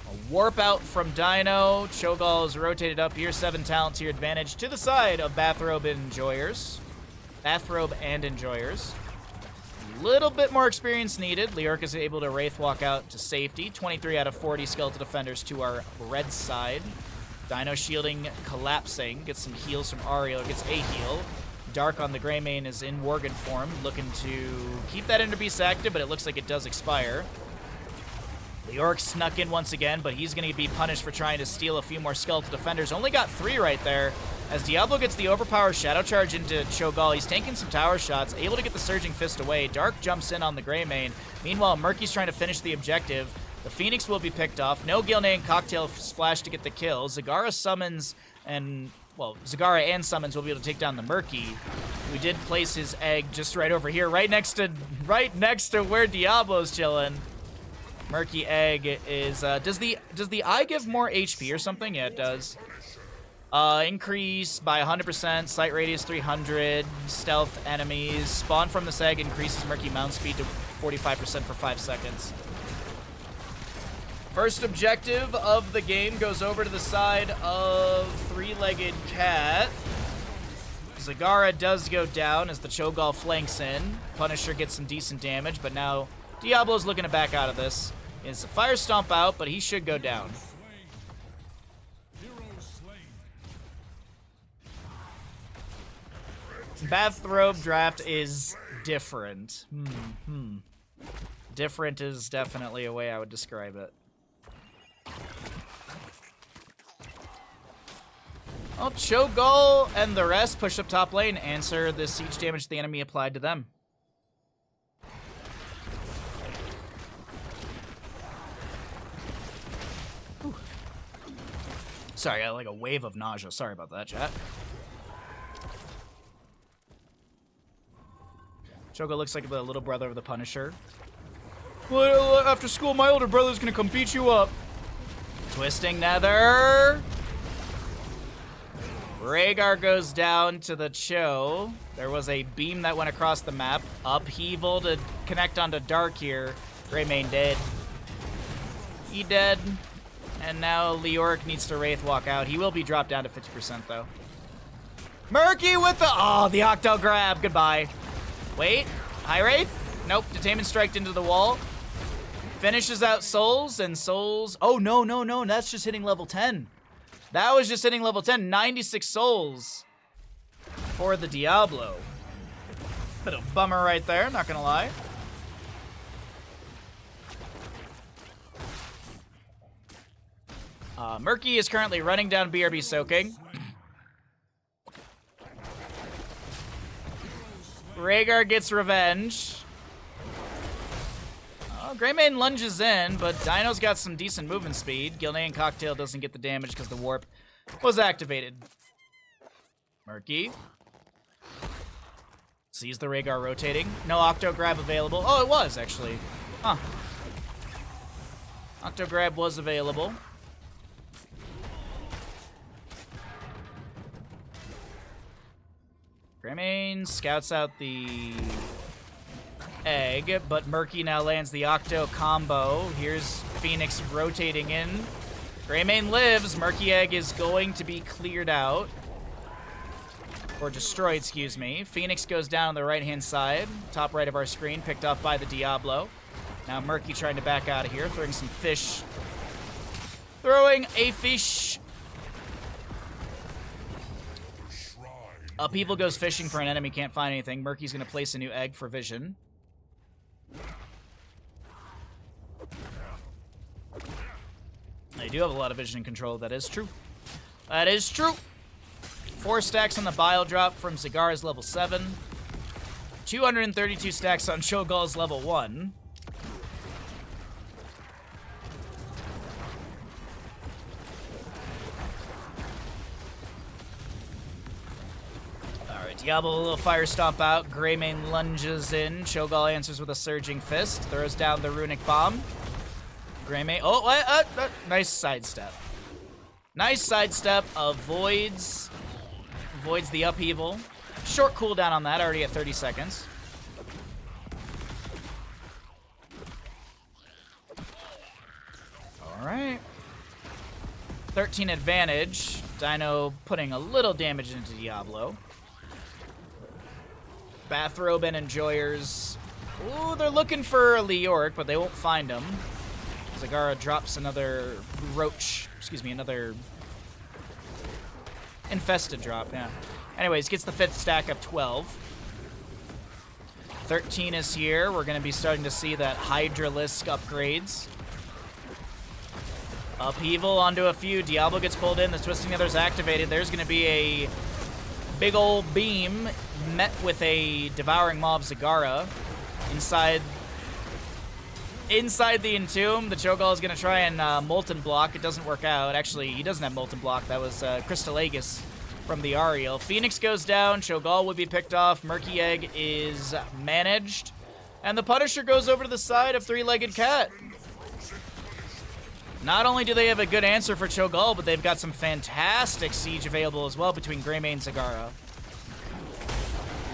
A warp out from Dino. Cho'Gall is rotated up here. 7 talents here. Advantage to the side of Bathrobe and Enjoyers. Bathrobe and Enjoyers. Little bit more experience needed. Leoric is able to Wraith Walk out to safety. 23 out of 40 Skeletal Defenders to our red side. Dino shielding collapsing. Gets some heals from Ariel. Gets a heal. Dark on the Greymane is in Worgen form. Looking to keep that Inner Beast active, but it looks like it does expire. Leoric snuck in once again, but he's going to be punished for trying to steal a few more Skeletal Defenders. Only got 3 right there. As Diablo gets the overpowered Shadow Charge into Cho'Gall, he's tanking some tower shots, able to get the Surging Fist away. Dark jumps in on the Greymane. Meanwhile, Murky's trying to finish the objective. The Phoenix will be picked off. No Gilnean Cocktail Splash to get the kill. Zagara summons and, well, Zagara and summons will be able to take down the Murky. We did place his egg just right over here, right next to where Diablo's chilling. Murky egg is, does the eye give more HP or something? Yeah, it does. Increase by 100%, sight radius 300, stealth enemies. Spawn from this egg increases Murky mount speed to 45% for 5 seconds. First objective of the game goes over to the side of 3-legged cat. Zagara does go down as the Cho'Gall flanks in. Punisher gets some decent damage, but now Diablo's looking to back out of this. It's a Fire Stomp out, but he should go down. Bathrobe draft is different. Different is definitely a way I would describe it. Well, Cho'Gall and the rest push up top lane, answer the siege damage the enemy applied to them. Whew. Sorry, I got like a wave of nausea. Sorry about that, chat. Cho'Gall looks like the little brother of the Punisher. Well, after school, my older brother's gonna come beat you up. Twisting Nether. Rhaegar goes down to the Cho. There was a beam that went across the map. Upheaval to connect onto Dark here. Greymane dead. He dead. And now Leoric needs to Wraith Walk out. He will be dropped down to 50% though. Murky with the... Oh, the Octo Grab. Goodbye. Wait. High Wraith? Nope. Detainment Strike into the wall. Finishes out Souls, and Souls... Oh, no. That's just hitting level 10. That was just hitting level 10. 96 Souls for the Diablo. Bit of a bummer right there, not gonna lie. Murky is currently running down BRB soaking. Rhaegar gets revenge. Greymane lunges in, but Dino's got some decent movement speed. Gilnean Cocktail doesn't get the damage because the warp was activated. Murky sees the Rhaegar rotating. No Octo Grab available. Oh, it was, actually. Huh. Octo Grab was available. Greymane scouts out the egg, but Murky now lands the Octo combo. Here's Phoenix rotating in. Greymane lives. Murky egg is going to be cleared out. Or destroyed, excuse me. Phoenix goes down on the right-hand side, top right of our screen, picked off by the Diablo. Now Murky trying to back out of here, throwing some fish. Throwing a fish. Upheaval goes fishing for an enemy, can't find anything. Murky's going to place a new egg for vision. They do have a lot of vision control, that is true. That is true. 4 stacks on the Bile Drop from Zagara's level 7. 232 stacks on Cho'Gall's level 1. Alright, Diablo, a little fire stomp out. Greymane lunges in. Cho'Gall answers with a Surging Fist. Throws down the Runic Bomb. Greymane, nice sidestep. Nice sidestep, avoids the upheaval. Short cooldown on that, already at 30 seconds. Alright. 13 advantage. Dino putting a little damage into Diablo. Bathrobe and Enjoyers. Ooh, they're looking for Leoric, but they won't find him. Zagara drops another roach. Excuse me, another infested drop, yeah. Anyways, gets the 5th stack of 12. 13 is here. We're going to be starting to see that Hydralisk upgrades. Upheaval onto a few. Diablo gets pulled in. The Twisting Nether's activated. There's going to be a big old beam met with a Devouring Maw of Zagara inside the Entomb. The Cho'Gall is going to try and Molten Block. It doesn't work out. Actually, he doesn't have Molten Block. That was Crystal Aegis from the Ariel. Phoenix goes down. Cho'Gall would be picked off. Murky Egg is managed. And the Punisher goes over to the side of Three-Legged Cat. Not only do they have a good answer for Cho'Gall, but they've got some fantastic siege available as well between Greymane and Zagara.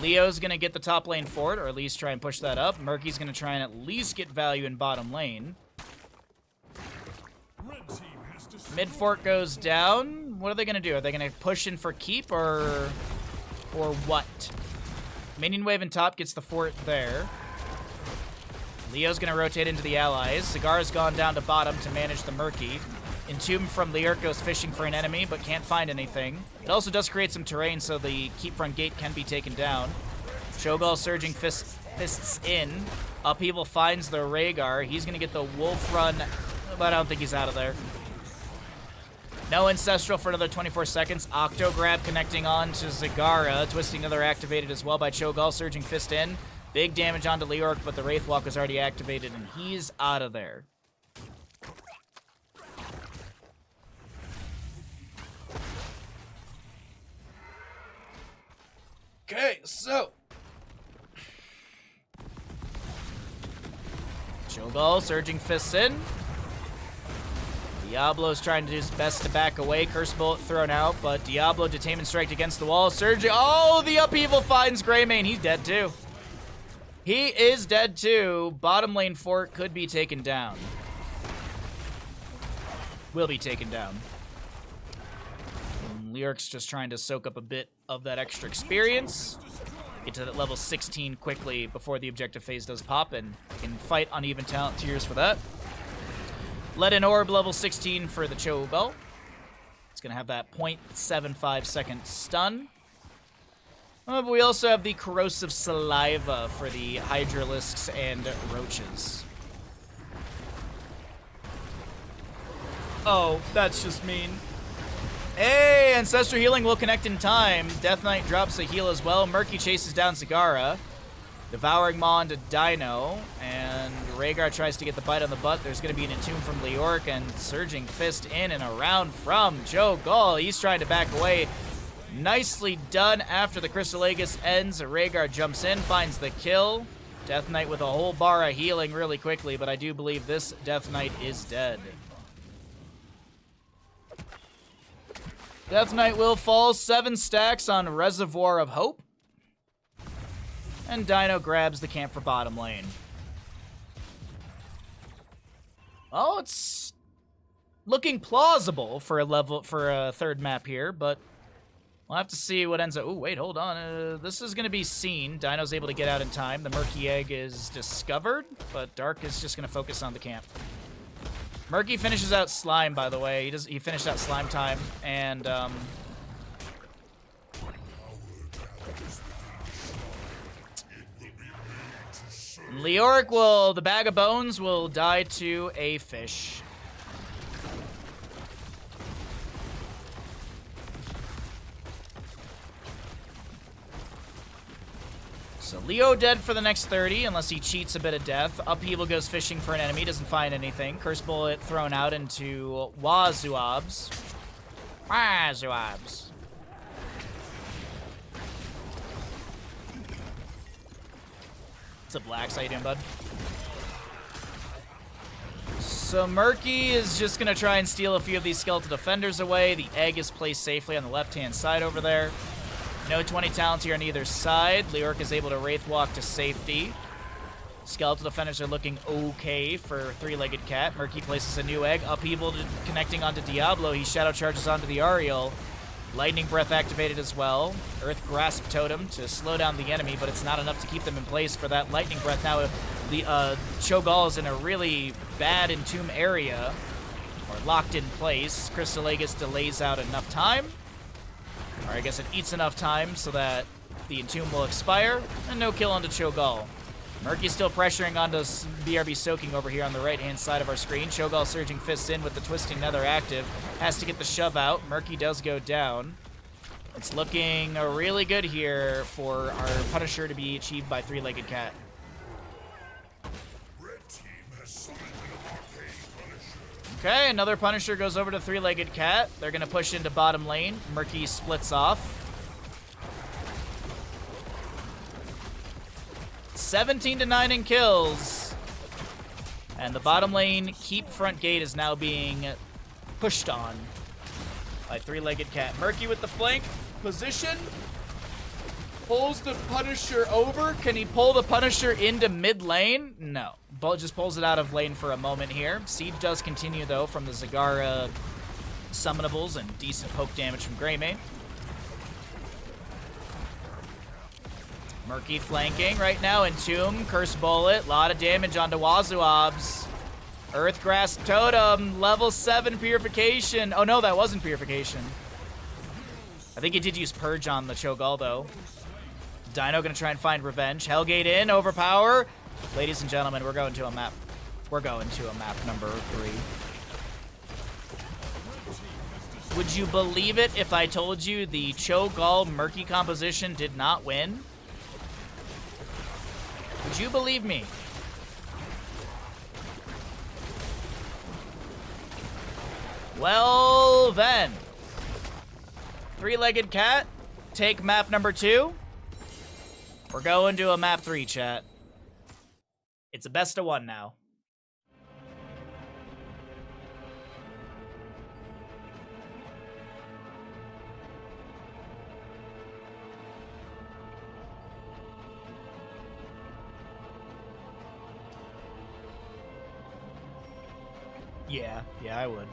Leo's going to get the top lane fort, or at least try and push that up. Murky's going to try and at least get value in bottom lane. Mid fort goes down. What are they going to do? Are they going to push in for keep or what? Minion wave in top gets the fort there. Leo's going to rotate into the allies. Zagara's gone down to bottom to manage the Murky. Entomb from Leoric goes fishing for an enemy, but can't find anything. It also does create some terrain, so the keep front gate can be taken down. Cho'Gall Surging Fists in. Upheaval finds the Rhaegar. He's going to get the Wolf Run, but I don't think he's out of there. No Ancestral for another 24 seconds. Octo Grab connecting on to Zagara. Twisting Nether activated as well by Cho'Gall. Surging Fist in. Big damage onto Leoric, but the Wraithwalk is already activated, and he's out of there. Okay, so Cho'Gall Surging Fists in. Diablo's trying to do his best to back away. Curse Bullet thrown out, but Diablo Detainment Strike against the wall. Surging. Oh, the Upheaval finds Greymane. He's dead too. He is dead too. Bottom lane fort could be taken down. Will be taken down. Leoric's just trying to soak up a bit of that extra experience. Get to that level 16 quickly before the objective phase does pop, and can fight uneven talent tiers for that. Let in Orb level 16 for the Cho'Gall. It's going to have that 0.75 second stun. But we also have the Corrosive Saliva for the Hydralisks and Roaches. Oh, that's just mean. Hey, Ancestral Healing will connect in time. Death Knight drops a heal as well. Murky chases down Zagara. Devouring Maw into Dino. And Rhaegar tries to get the bite on the butt. There's going to be an Entomb from Leoric, and Surging Fist in and around from Cho'Gall. He's trying to back away. Nicely done after the Crystal Aegis ends. Rhaegar jumps in, finds the kill. Death Knight with a whole bar of healing really quickly, but I do believe this Death Knight is dead. Death Knight will fall 7 stacks on Reservoir of Hope. And Dino grabs the camp for bottom lane. Oh, it's looking plausible for a third map here, but we'll have to see what ends up. Oh, wait, hold on. This is going to be seen. Dino's able to get out in time. The Murky Egg is discovered, but Dark is just going to focus on the camp. Murky finishes out Slime, by the way. He finished out Slime time, and Leoric the Bag of Bones will die to a fish. So Leo dead for the next 30, unless he cheats a bit of death. Upheaval goes fishing for an enemy, doesn't find anything. Curse Bullet thrown out into Wazuabs. Wazuabs. What's up, Blacks? How you doing, bud? So Murky is just going to try and steal a few of these Skeletal Defenders away. The egg is placed safely on the left-hand side over there. No 20 talents here on either side. Leoric is able to Wraith Walk to safety. Skeletal Defenders are looking okay for Three-Legged Cat. Murky places a new egg. Upheaval connecting onto Diablo. He Shadow Charges onto the Ariel. Lightning Breath activated as well. Earth Grasp Totem to slow down the enemy, but it's not enough to keep them in place for that Lightning Breath. Now, the Cho'Gall is in a really bad Entomb area, or locked in place. Crystal Aegis delays out enough time. Or I guess it eats enough time so that the Entomb will expire, and no kill onto Cho'Gall. Murky's still pressuring onto BRB Soaking over here on the right-hand side of our screen. Cho'Gall Surging Fists in with the Twisting Nether active. Has to get the shove out. Murky does go down. It's looking really good here for our Punisher to be achieved by Three-Legged Cat. Okay, another Punisher goes over to Three-Legged Cat. They're going to push into bottom lane. Murky splits off. 17-9 in kills. And the bottom lane keep front gate is now being pushed on by Three-Legged Cat. Murky with the flank position. Pulls the Punisher over. Can he pull the Punisher into mid lane? No. Just pulls it out of lane for a moment here. Siege does continue, though, from the Zagara summonables and decent poke damage from Greymane. Murky flanking right now. Entomb, Curse Bullet, a lot of damage onto Wazuabs. Earth Grasp Totem, level 7 Purification. Oh no, that wasn't Purification. I think he did use Purge on the Cho'Gall, though. Dino gonna try and find revenge. Hellgate in, overpower. Ladies and gentlemen, we're going to a map. We're going to a map number 3. Would you believe it if I told you the Cho'Gall Murky composition did not win? Would you believe me? Well, then. Three-Legged Cat, take map number 2. We're going to a map 3, chat. It's a best of 1 now. Yeah, I would.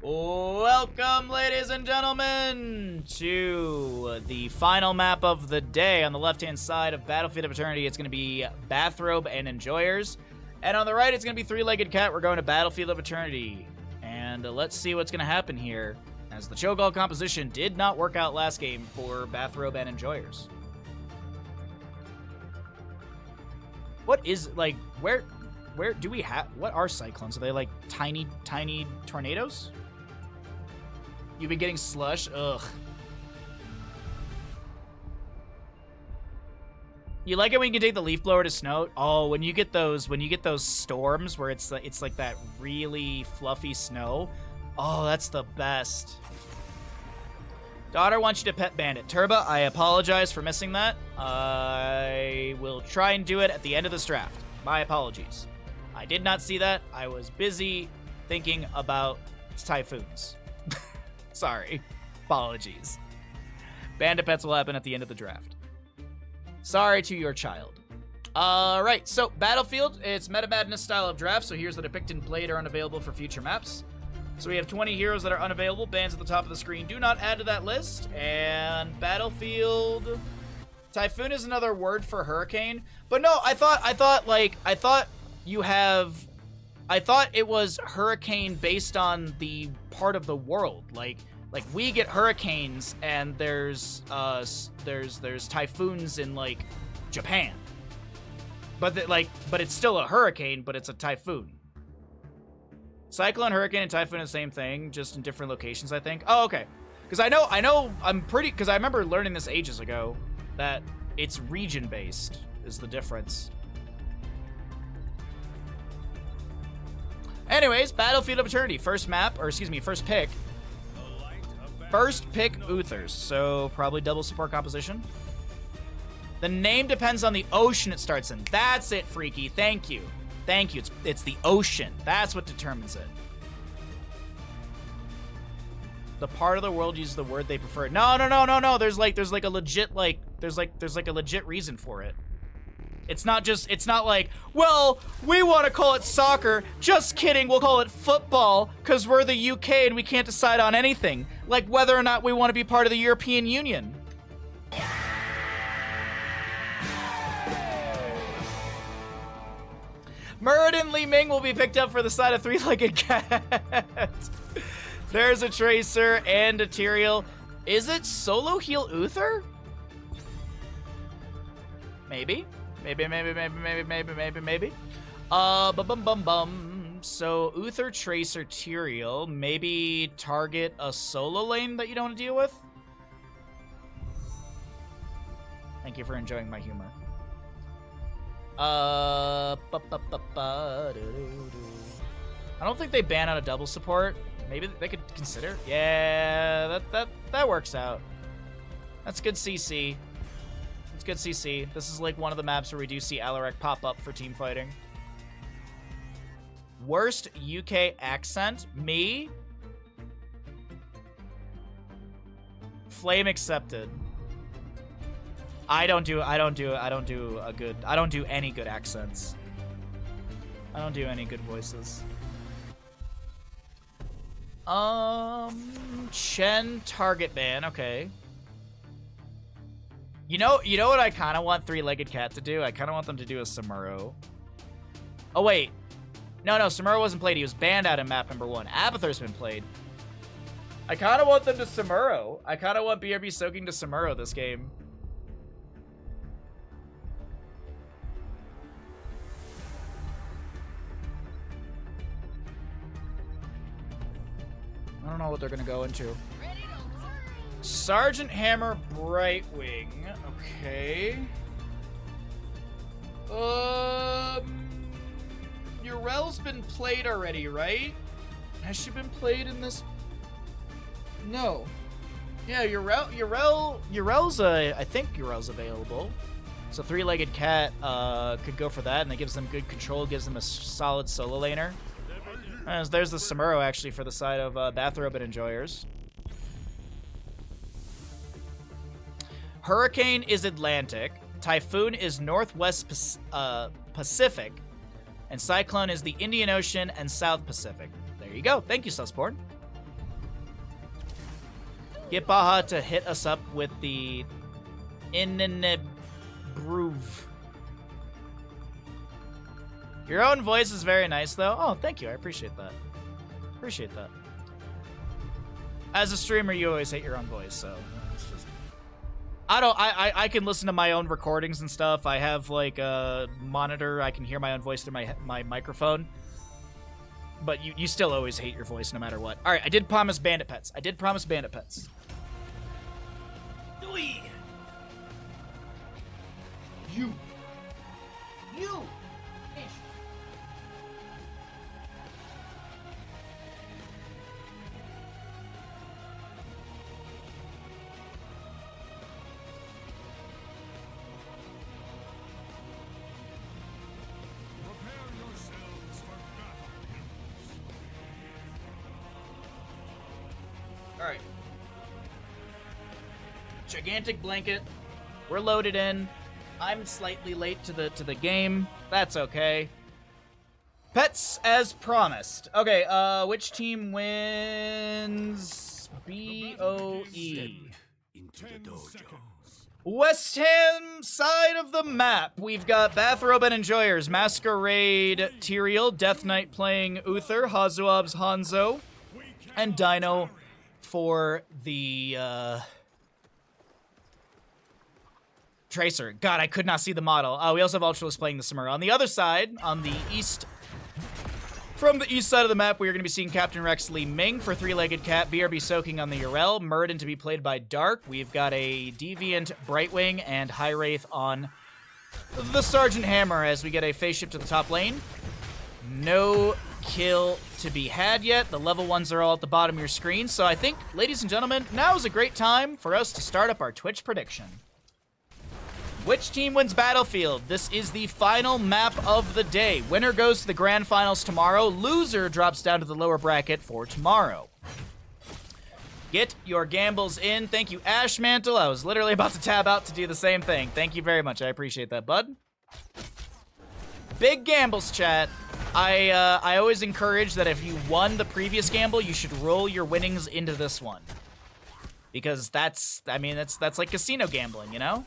Welcome, ladies and gentlemen, to the final map of the day. On the left-hand side of Battlefield of Eternity, it's going to be Bathrobe and Enjoyers. And on the right, it's going to be Three-Legged Cat. We're going to Battlefield of Eternity. And let's see what's going to happen here, as the Cho'Gall composition did not work out last game for Bathrobe and Enjoyers. What is, like, where do we have, what are cyclones? Are they like tiny tornadoes? You've been getting slush? Ugh. You like it when you can take the leaf blower to snow? Oh, when you get those storms where it's like that really fluffy snow. Oh, that's the best. Daughter wants you to pet Bandit. Turba, I apologize for missing that. I will try and do it at the end of this draft. My apologies. I did not see that. I was busy thinking about typhoons. Sorry. Apologies. Bandit pets will happen at the end of the draft. Sorry to your child. Alright, so Battlefield, it's Meta Madness style of draft, so here's the depict and played are unavailable for future maps. So we have 20 heroes that are unavailable, bans at the top of the screen. Do not add to that list. And Battlefield... Typhoon is another word for hurricane. But no, I thought it was hurricane based on the part of the world. Like we get hurricanes and there's typhoons in like Japan. But it's still a hurricane, but it's a typhoon. Cyclone, hurricane, and typhoon are the same thing, just in different locations, I think. Oh, okay. Because because I remember learning this ages ago, that it's region-based is the difference. Anyways, Battlefield of Eternity. First pick. First pick, Uthers. So, probably double support composition. The name depends on the ocean it starts in. That's it, Freaky. Thank you. Thank you. It's the ocean. That's what determines it. The part of the world uses the word they prefer. No. There's a legit reason for it. It's not like, well, we want to call it soccer. Just kidding. We'll call it football because we're the UK and we can't decide on anything. Like whether or not we want to be part of the European Union. Muradin Li Ming will be picked up for the side of three-legged cat. There's a Tracer and a Tyrael. Is it solo heal Uther? Maybe. Bum. So Uther, Tracer, Tyrael. Maybe target a solo lane that you don't want to deal with? Thank you for enjoying my humor. I don't think they ban out a double support. Maybe they could consider. Yeah, that works out. That's good CC. It's good CC. This is like one of the maps where we do see Alarak pop up for team fighting. Worst UK accent? Me? Flame accepted. I don't do any good accents. I don't do any good voices. Chen target ban, okay. You know what I kind of want three-legged cat to do? I kind of want them to do a Samuro. Oh wait. No, Samuro wasn't played. He was banned out in map number 1. Abathur's been played. I kind of want them to Samuro. I kind of want BRB soaking to Samuro this game. I don't know what they're gonna go into. Sergeant Hammer, Brightwing. Okay. Urel's been played already, right? Has she been played in this? No. Yeah, Urel's I think Urel's available. So three-legged cat could go for that, and that gives them good control, gives them a solid solo laner. There's the Samuro, actually, for the side of Bathrobe and Enjoyers. Hurricane is Atlantic. Typhoon is Northwest Pacific. And Cyclone is the Indian Ocean and South Pacific. There you go. Thank you, Susborn. Get Baja to hit us up with the Innebrove. Your own voice is very nice, though. Oh, thank you. I appreciate that. Appreciate that. As a streamer, you always hate your own voice, so it's just I can listen to my own recordings and stuff. I have like a monitor. I can hear my own voice through my microphone. But you still always hate your voice no matter what. All right, I did promise bandit pets. Oi! You. All right. Gigantic blanket. We're loaded in. I'm slightly late to the game. That's okay. Pets as promised. Okay, which team wins? BOE. Into the dojo. West Ham side of the map. We've got Bathrobe and Enjoyers, Masquerade, Tyrael, Death Knight playing Uther, Hazuab's Hanzo, and Dino for the Tracer. God, I could not see the model. We also have Ultralist playing the Samura. On the other side, on the east, from the east side of the map, we are going to be seeing Captain Rex Li Ming for Three-Legged Cat, BRB Soaking on the Urel, Muradin to be played by Dark. We've got a Deviant Brightwing and High Wraith on the Sergeant Hammer as we get a phase shift to the top lane. No kill to be had yet. The level 1s are all at the bottom of your screen. So I think, ladies and gentlemen, now is a great time for us to start up our Twitch prediction. Which team wins Battlefield? This is the final map of the day. Winner goes to the grand finals tomorrow. Loser drops down to the lower bracket for tomorrow. Get your gambles in. Thank you, Ashmantle. I was literally about to tab out to do the same thing. Thank you very much. I appreciate that, bud. Big gambles, chat. I always encourage that if you won the previous gamble, you should roll your winnings into this one. Because that's like casino gambling, you know?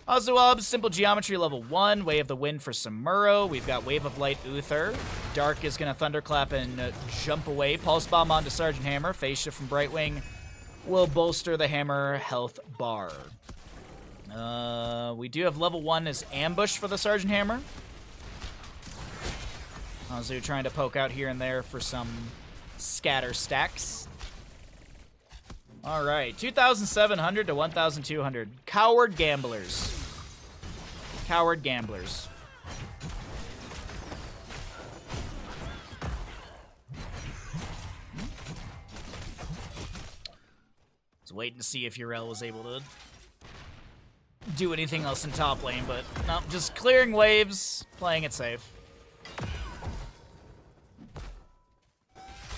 Hazuab, Simple Geometry level 1, Way of the Wind for Samuro. We've got Wave of Light Uther. Dark is going to Thunderclap and jump away. Pulse Bomb onto Sergeant Hammer. Phase Shift from Brightwing will bolster the Hammer health bar. We do have level 1 as Ambush for the Sergeant Hammer. Hazu trying to poke out here and there for some scatter stacks. All right, 2,700 to 1,200. Coward Gamblers. Coward Gamblers. Was waiting to see if Urel was able to do anything else in top lane, but no, just clearing waves, playing it safe.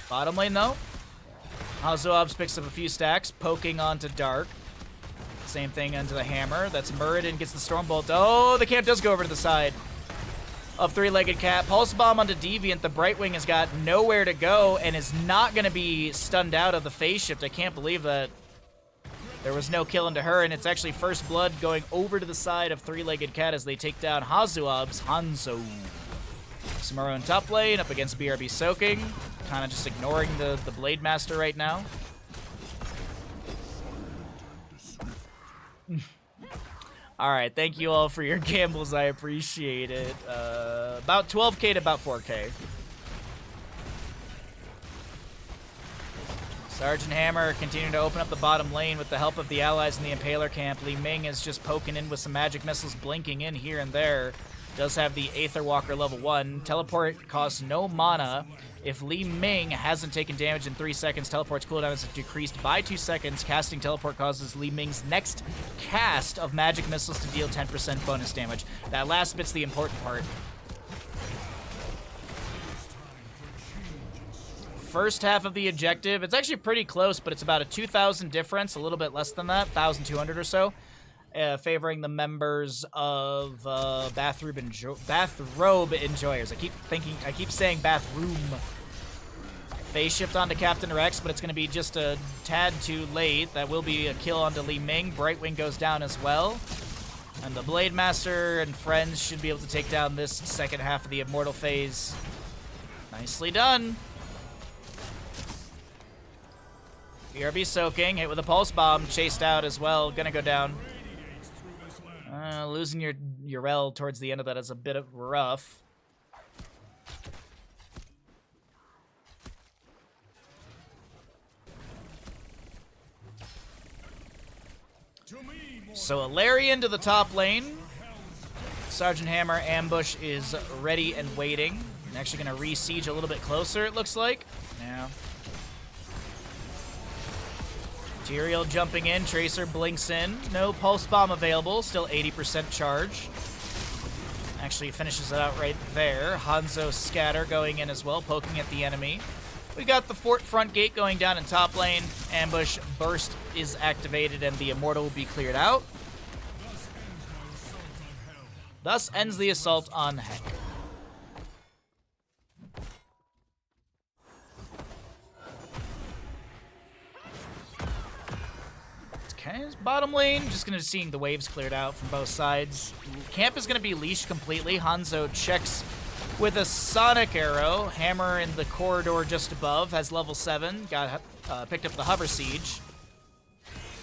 Bottom lane, though. Hazuabs picks up a few stacks, poking onto Dark. Same thing onto the Hammer. That's Muradin, gets the Stormbolt. Oh, the camp does go over to the side of Three-Legged Cat. Pulse Bomb onto Deviant. The Brightwing has got nowhere to go and is not going to be stunned out of the phase shift. I can't believe that there was no kill into her, and it's actually First Blood going over to the side of Three-Legged Cat as they take down Hazuab's Hanzo. Samuro in top lane, up against BRB Soaking. Kind of just ignoring the Blade Master right now. Alright, thank you all for your gambles. I appreciate it. About 12k to about 4k. Sergeant Hammer continuing to open up the bottom lane with the help of the allies in the Impaler camp. Li Ming is just poking in with some magic missiles blinking in here and there. Does have the Aether Walker level 1. Teleport costs no mana. If Li Ming hasn't taken damage in 3 seconds, Teleport's cooldown is decreased by 2 seconds. Casting Teleport causes Li Ming's next cast of magic missiles to deal 10% bonus damage. That last bit's the important part. First half of the objective, it's actually pretty close, but it's about a 2,000 difference, a little bit less than that, 1,200 or so. Favoring the members of Bathrobe Enjoyers. I keep saying Bathroom. Phase shift onto Captain Rex, but it's going to be just a tad too late. That will be a kill onto Li Ming. Brightwing goes down as well. And the Blade Master and friends should be able to take down this second half of the Immortal phase. Nicely done. BRB soaking, hit with a pulse bomb, chased out as well, gonna go down. Losing your Rel towards the end of that is a bit of rough. So a Larian to the top lane. Sergeant Hammer ambush is ready and waiting. I'm actually going to re-siege a little bit closer, it looks like. Yeah. Material jumping in. Tracer blinks in. No pulse bomb available. Still 80% charge. Actually finishes it out right there. Hanzo scatter going in as well, poking at the enemy. We got the fort front gate going down in top lane. Ambush burst is activated and the Immortal will be cleared out. Thus ends the assault on Heck. Okay, bottom lane, just gonna seeing the waves cleared out from both sides. Camp is gonna be leashed completely. Hanzo checks with a Sonic Arrow. Hammer in the corridor just above has level 7. Got picked up the Hover Siege.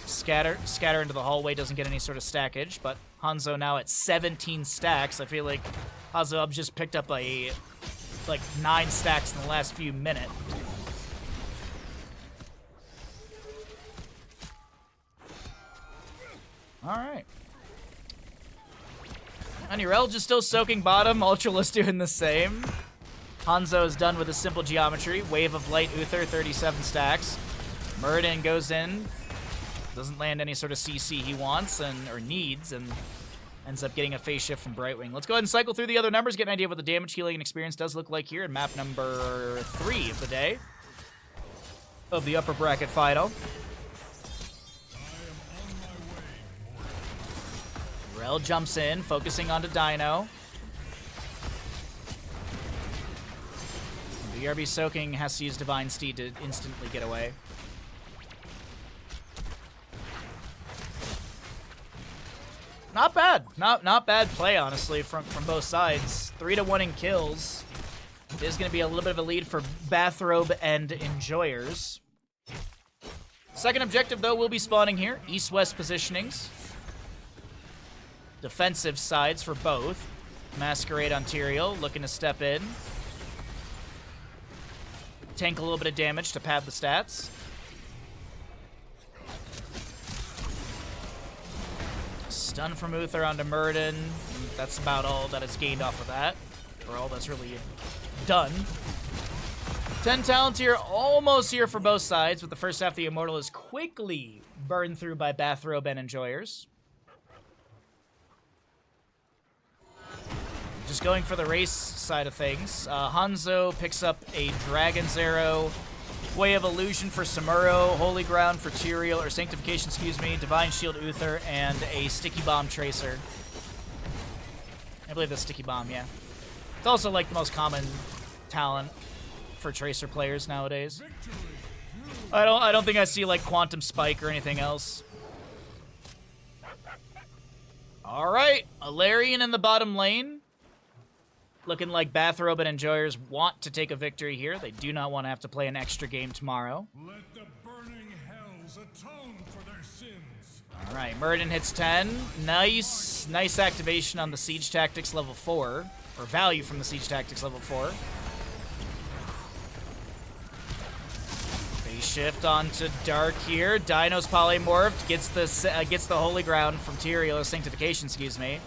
Scatter into the hallway, doesn't get any sort of stackage, but Hanzo now at 17 stacks. I feel like Hanzo just picked up like 9 stacks in the last few minutes. Alright. Anirel just still soaking bottom. Ultralist doing the same. Hanzo is done with a simple geometry. Wave of Light Uther, 37 stacks. Muradin goes in. Doesn't land any sort of CC he wants or needs, and ends up getting a phase shift from Brightwing. Let's go ahead and cycle through the other numbers, get an idea of what the damage, healing, and experience does look like here in map number 3 of the day. Of the upper bracket final. Rel jumps in, focusing onto Dino. BRB soaking has to use Divine Steed to instantly get away. Not bad. Not bad play, honestly, from both sides. 3-1 in kills. It is going to be a little bit of a lead for Bathrobe and Enjoyers. Second objective, though, will be spawning here. East-west positionings. Defensive sides for both. Masquerade Ontario looking to step in. Tank a little bit of damage to pad the stats. Stun from Uther onto Muradin. That's about all that is gained off of that. Or all that's really done. 10 talents here, almost here for both sides, with the first half the Immortal is quickly burned through by Bathrobe and Enjoyers. Just going for the race side of things. Hanzo picks up a Dragon's Arrow, Way of Illusion for Samuro, Holy Ground for Tyrael, or Sanctification, excuse me, Divine Shield Uther, and a Sticky Bomb Tracer. I believe that's Sticky Bomb, yeah. It's also like the most common talent for Tracer players nowadays. I don't think I see like Quantum Spike or anything else. Alright, Alarian in the bottom lane. Looking like Bathrobe and Enjoyers want to take a victory here. They do not want to have to play an extra game tomorrow. Let the burning hells atone for their sins. All right, Muradin hits 10. Nice activation on the Siege Tactics level 4, or value from the Siege Tactics level 4. Phase shift onto Dark here. Dino's polymorphed, gets the Holy Ground from Tyrael, or Sanctification, excuse me.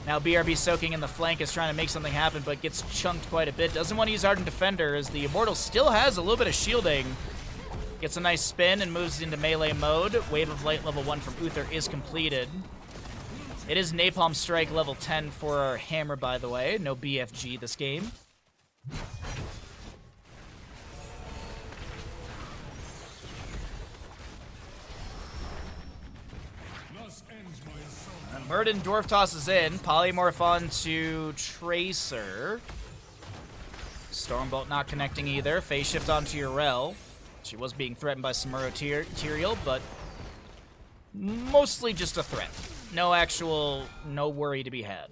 Now BRB soaking in the flank is trying to make something happen, but gets chunked quite a bit. Doesn't want to use Ardent Defender, as the Immortal still has a little bit of shielding. Gets a nice spin and moves into melee mode. Wave of Light level 1 from Uther is completed. It is Napalm Strike level 10 for our Hammer, by the way. No BFG this game. Muradin Dwarf tosses in. Polymorph onto Tracer. Stormbolt not connecting either. Phase shift onto Urel. She was being threatened by Samuro Tyrael, but mostly just a threat. No worry to be had.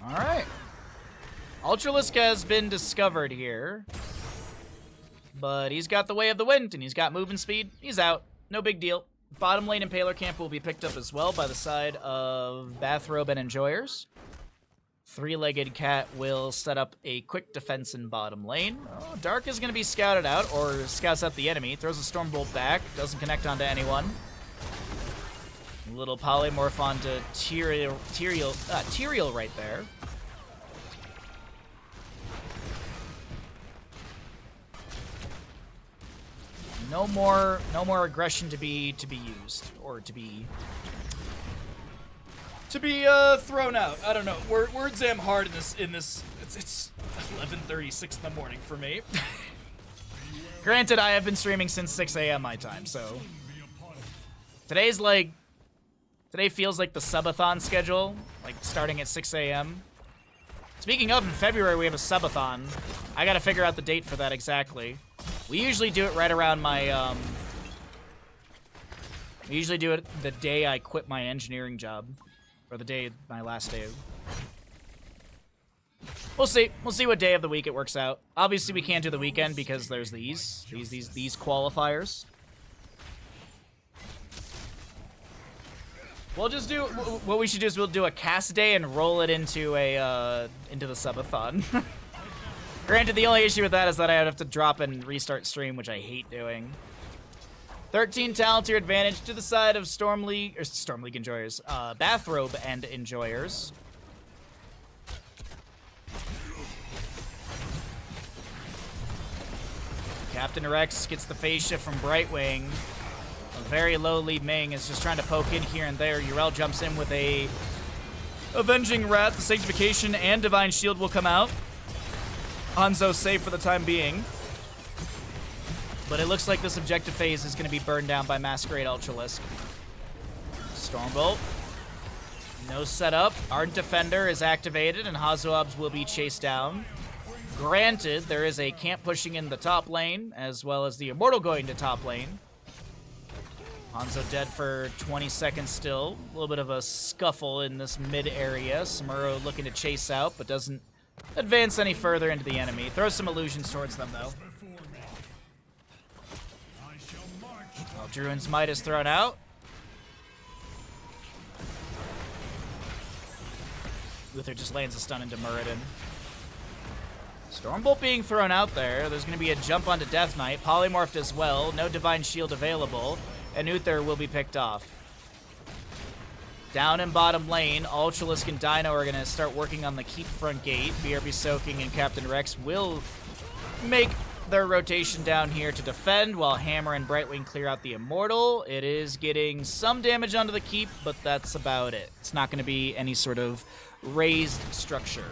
Alright. Ultralisk has been discovered here. but he's got the way of the wind, and he's got movement speed. He's out. No big deal. Bottom lane Impaler Camp will be picked up as well by the side of Bathrobe and Enjoyers. Three-legged Cat will set up a quick defense in bottom lane. Oh, Dark is going to be scouted out, or scouts out the enemy. Throws a Stormbolt back. Doesn't connect onto anyone. Little polymorph onto Tyrael right there. No more aggression to be used, or to be thrown out. I don't know. Words am hard in this. It's 11:36 in the morning for me. Granted, I have been streaming since 6 a.m. my time, so today feels like the subathon schedule, like starting at 6 a.m. Speaking of, in February we have a subathon. I gotta figure out the date for that exactly. We usually do it right around my, we usually do it the day I quit my engineering job. Or the day, my last day. We'll see. We'll see what day of the week it works out. Obviously, we can't do the weekend because there's these qualifiers. We'll just do, what we should do is we'll do a cast day and roll it into the subathon. Granted, the only issue with that is that I would have to drop and restart stream, which I hate doing. 13 talent tier advantage to the side of Storm League Enjoyers, Bathrobe and Enjoyers. Captain Rex gets the phase shift from Brightwing. A very low Li Ming is just trying to poke in here and there. Yrel jumps in with a Avenging Rat. The Sanctification and Divine Shield will come out. Hanzo's safe for the time being. But it looks like this objective phase is going to be burned down by Masquerade Ultralisk. Stormbolt. No setup. Ardent Defender is activated, and Hazoabs will be chased down. Granted, there is a camp pushing in the top lane, as well as the Immortal going to top lane. Hanzo dead for 20 seconds still. A little bit of a scuffle in this mid area. Samuro looking to chase out, but doesn't advance any further into the enemy. Throws some illusions towards them, though. Druin's Might is thrown out. Uther just lands a stun into Muradin. Stormbolt being thrown out there. There's going to be a jump onto Death Knight. Polymorphed as well. No Divine Shield available. And Uther will be picked off. Down in bottom lane, Ultralisk and Dino are going to start working on the keep front gate. BRB Soaking and Captain Rex will make their rotation down here to defend while Hammer and Brightwing clear out the Immortal. It is getting some damage onto the keep, but that's about it. It's not going to be any sort of raised structure.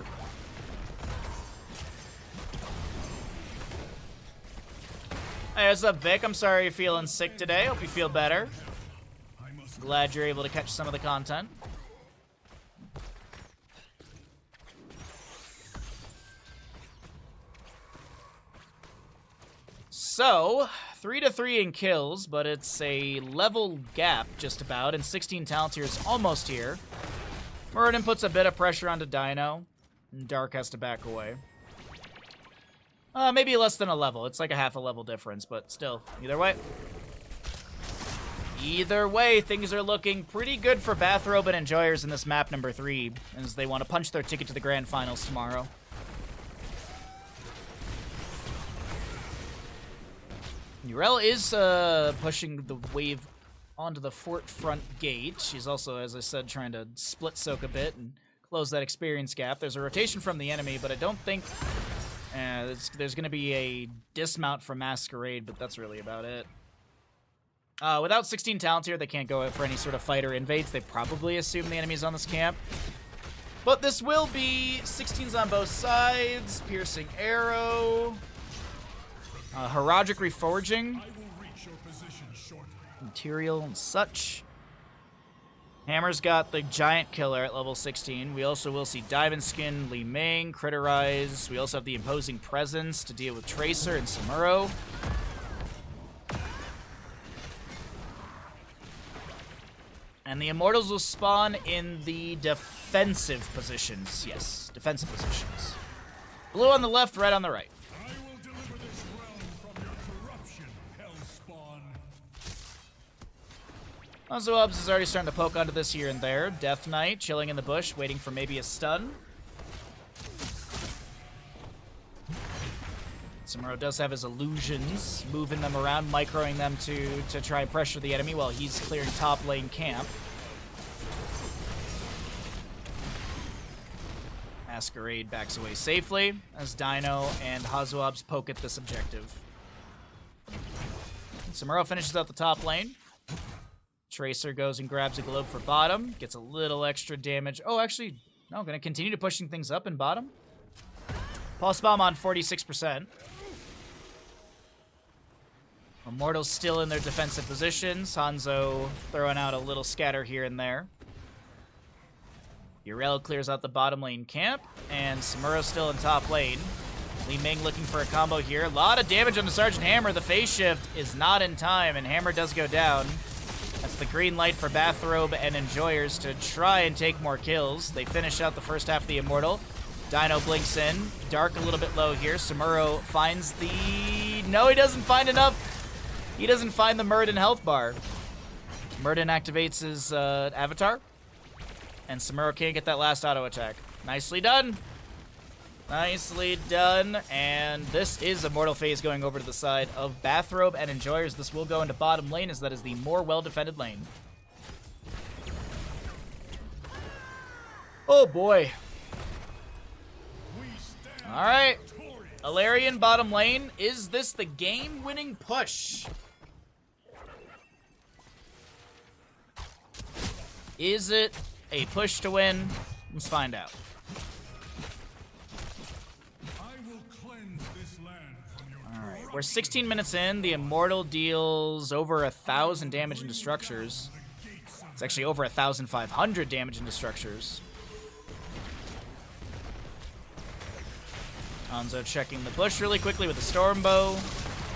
Hey, what's up, Vic? I'm sorry you're feeling sick today. Hope you feel better. Glad you're able to catch some of the content. So, 3-3 in kills, but it's a level gap just about, and 16 talent tiers almost here. Muradin puts a bit of pressure onto Dino, and Dark has to back away. Maybe less than a level. It's like a half a level difference, but still, either way. Either way, things are looking pretty good for Bathrobe and Enjoyers in this map number 3, as they want to punch their ticket to the Grand Finals tomorrow. Yrel is pushing the wave onto the fort front gate. She's also, as I said, trying to split soak a bit and close that experience gap. There's a rotation from the enemy, but I don't think there's going to be a dismount from Masquerade, but that's really about it. Without 16 talent here, they can't go for any sort of fight or invades. They probably assume the enemy's on this camp. But this will be 16s on both sides, Piercing Arrow, Herodic Reforging, Material and such. Hammer's got the Giant Killer at level 16. We also will see Diamond Skin, Li Ming, Critterize. We also have the Imposing Presence to deal with Tracer and Samuro. And the Immortals will spawn in the defensive positions. Yes, defensive positions. Blue on the left, red on the right. Hanzo is already starting to poke onto this here and there. Death Knight chilling in the bush, waiting for maybe a stun. Samuro does have his illusions, moving them around, microing them to try and pressure the enemy while he's clearing top lane camp. Masquerade backs away safely as Dino and Hazuabs poke at this objective. Samuro finishes out the top lane. Tracer goes and grabs a globe for bottom, gets a little extra damage. Oh, actually, no, gonna continue to pushing things up in bottom. Pulse Bomb on 46%. Immortals still in their defensive positions. Hanzo throwing out a little scatter here and there. Yrel clears out the bottom lane camp, and Samuro still in top lane. Li Ming looking for a combo here. A lot of damage on the Sergeant Hammer. The phase shift is not in time, and Hammer does go down. That's the green light for Bathrobe and Enjoyers to try and take more kills. They finish out the first half of the Immortal. Dino blinks in. Dark a little bit low here. Samuro finds the... No, he doesn't find enough. He doesn't find the Muradin health bar. Muradin activates his avatar. And Samuro can't get that last auto attack. Nicely done. Nicely done. And this is Immortal Phase going over to the side of Bathrobe and Enjoyers. This will go into bottom lane as that is the more well-defended lane. Oh boy. Alright. Alarian bottom lane. Is this the game-winning push? Is it a push to win? Let's find out. Alright, we're 16 minutes in. The Immortal deals over 1,000 damage into structures. It's actually over 1,500 damage into structures. Hanzo checking the bush really quickly with a Storm Bow.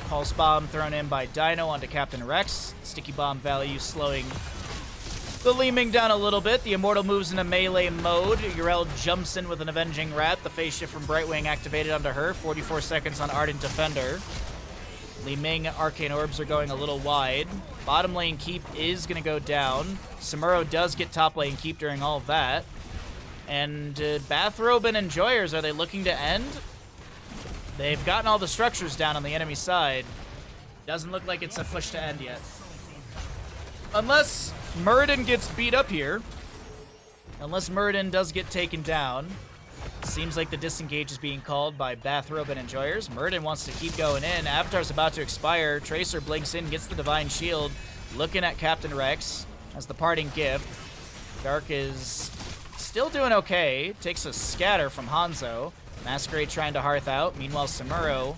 Pulse Bomb thrown in by Dino onto Captain Rex. Sticky Bomb value slowing the Li Ming down a little bit. The Immortal moves into melee mode. Yrel jumps in with an Avenging Rat. The phase shift from Brightwing activated onto her. 44 seconds on Ardent Defender. Li Ming Arcane Orbs are going a little wide. Bottom lane keep is going to go down. Samuro does get top lane keep during all of that. And Bathrobe and Enjoyers, are they looking to end? They've gotten all the structures down on the enemy side. Doesn't look like it's a push to end yet. Unless Muradin gets beat up here. Unless Muradin does get taken down. Seems like the disengage is being called by Bathrobe and Enjoyers. Muradin wants to keep going in. Avatar's about to expire. Tracer blinks in, gets the Divine Shield. Looking at Captain Rex as the parting gift. Dark is still doing okay. Takes a scatter from Hanzo. Masquerade trying to hearth out. Meanwhile, Samuro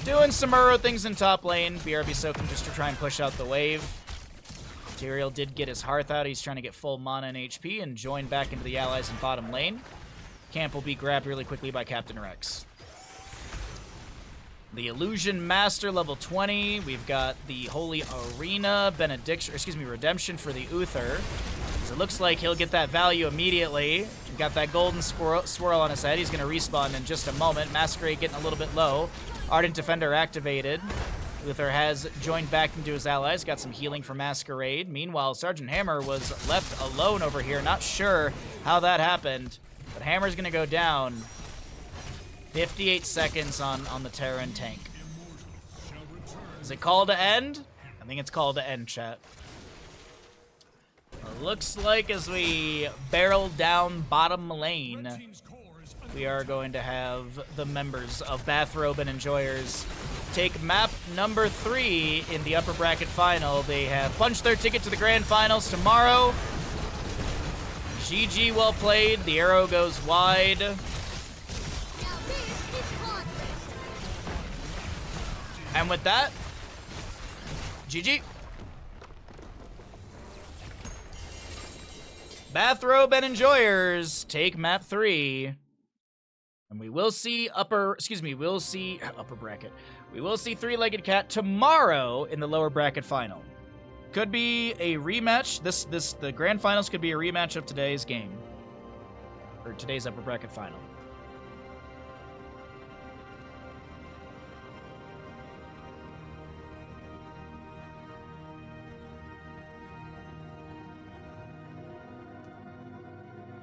doing Samuro things in top lane. BRB soaking just to try and push out the wave. Material did get his hearth out. He's trying to get full mana and HP and join back into the allies in bottom lane. Camp will be grabbed really quickly by Captain Rex. The Illusion Master, level 20. We've got the Holy Arena Redemption for the Uther. So it looks like he'll get that value immediately. We've got that golden swirl on his head. He's going to respawn in just a moment. Masquerade getting a little bit low. Ardent Defender activated. Uther has joined back into his allies. Got some healing for Masquerade. Meanwhile, Sergeant Hammer was left alone over here. Not sure how that happened. But Hammer's going to go down. 58 seconds on the Terran tank. Is it call to end? I think it's call to end, chat. Looks like as we barrel down bottom lane, we are going to have the members of Bathrobe and Enjoyers take map number 3 in the upper bracket final. They have punched their ticket to the grand finals tomorrow. GG, well played. The arrow goes wide. And with that, GG. Bathrobe and Enjoyers take map 3. And we will see upper bracket. We will see Three-Legged Cat tomorrow in the lower bracket final. Could be a rematch. The grand finals could be a rematch of today's game. Or today's upper bracket final.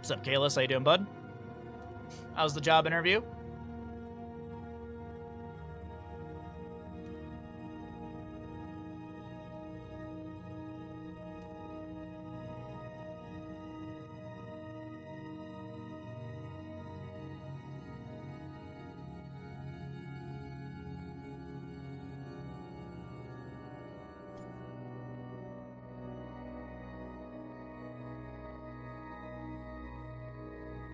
What's up, Kalis? How you doing, bud? How's the job interview?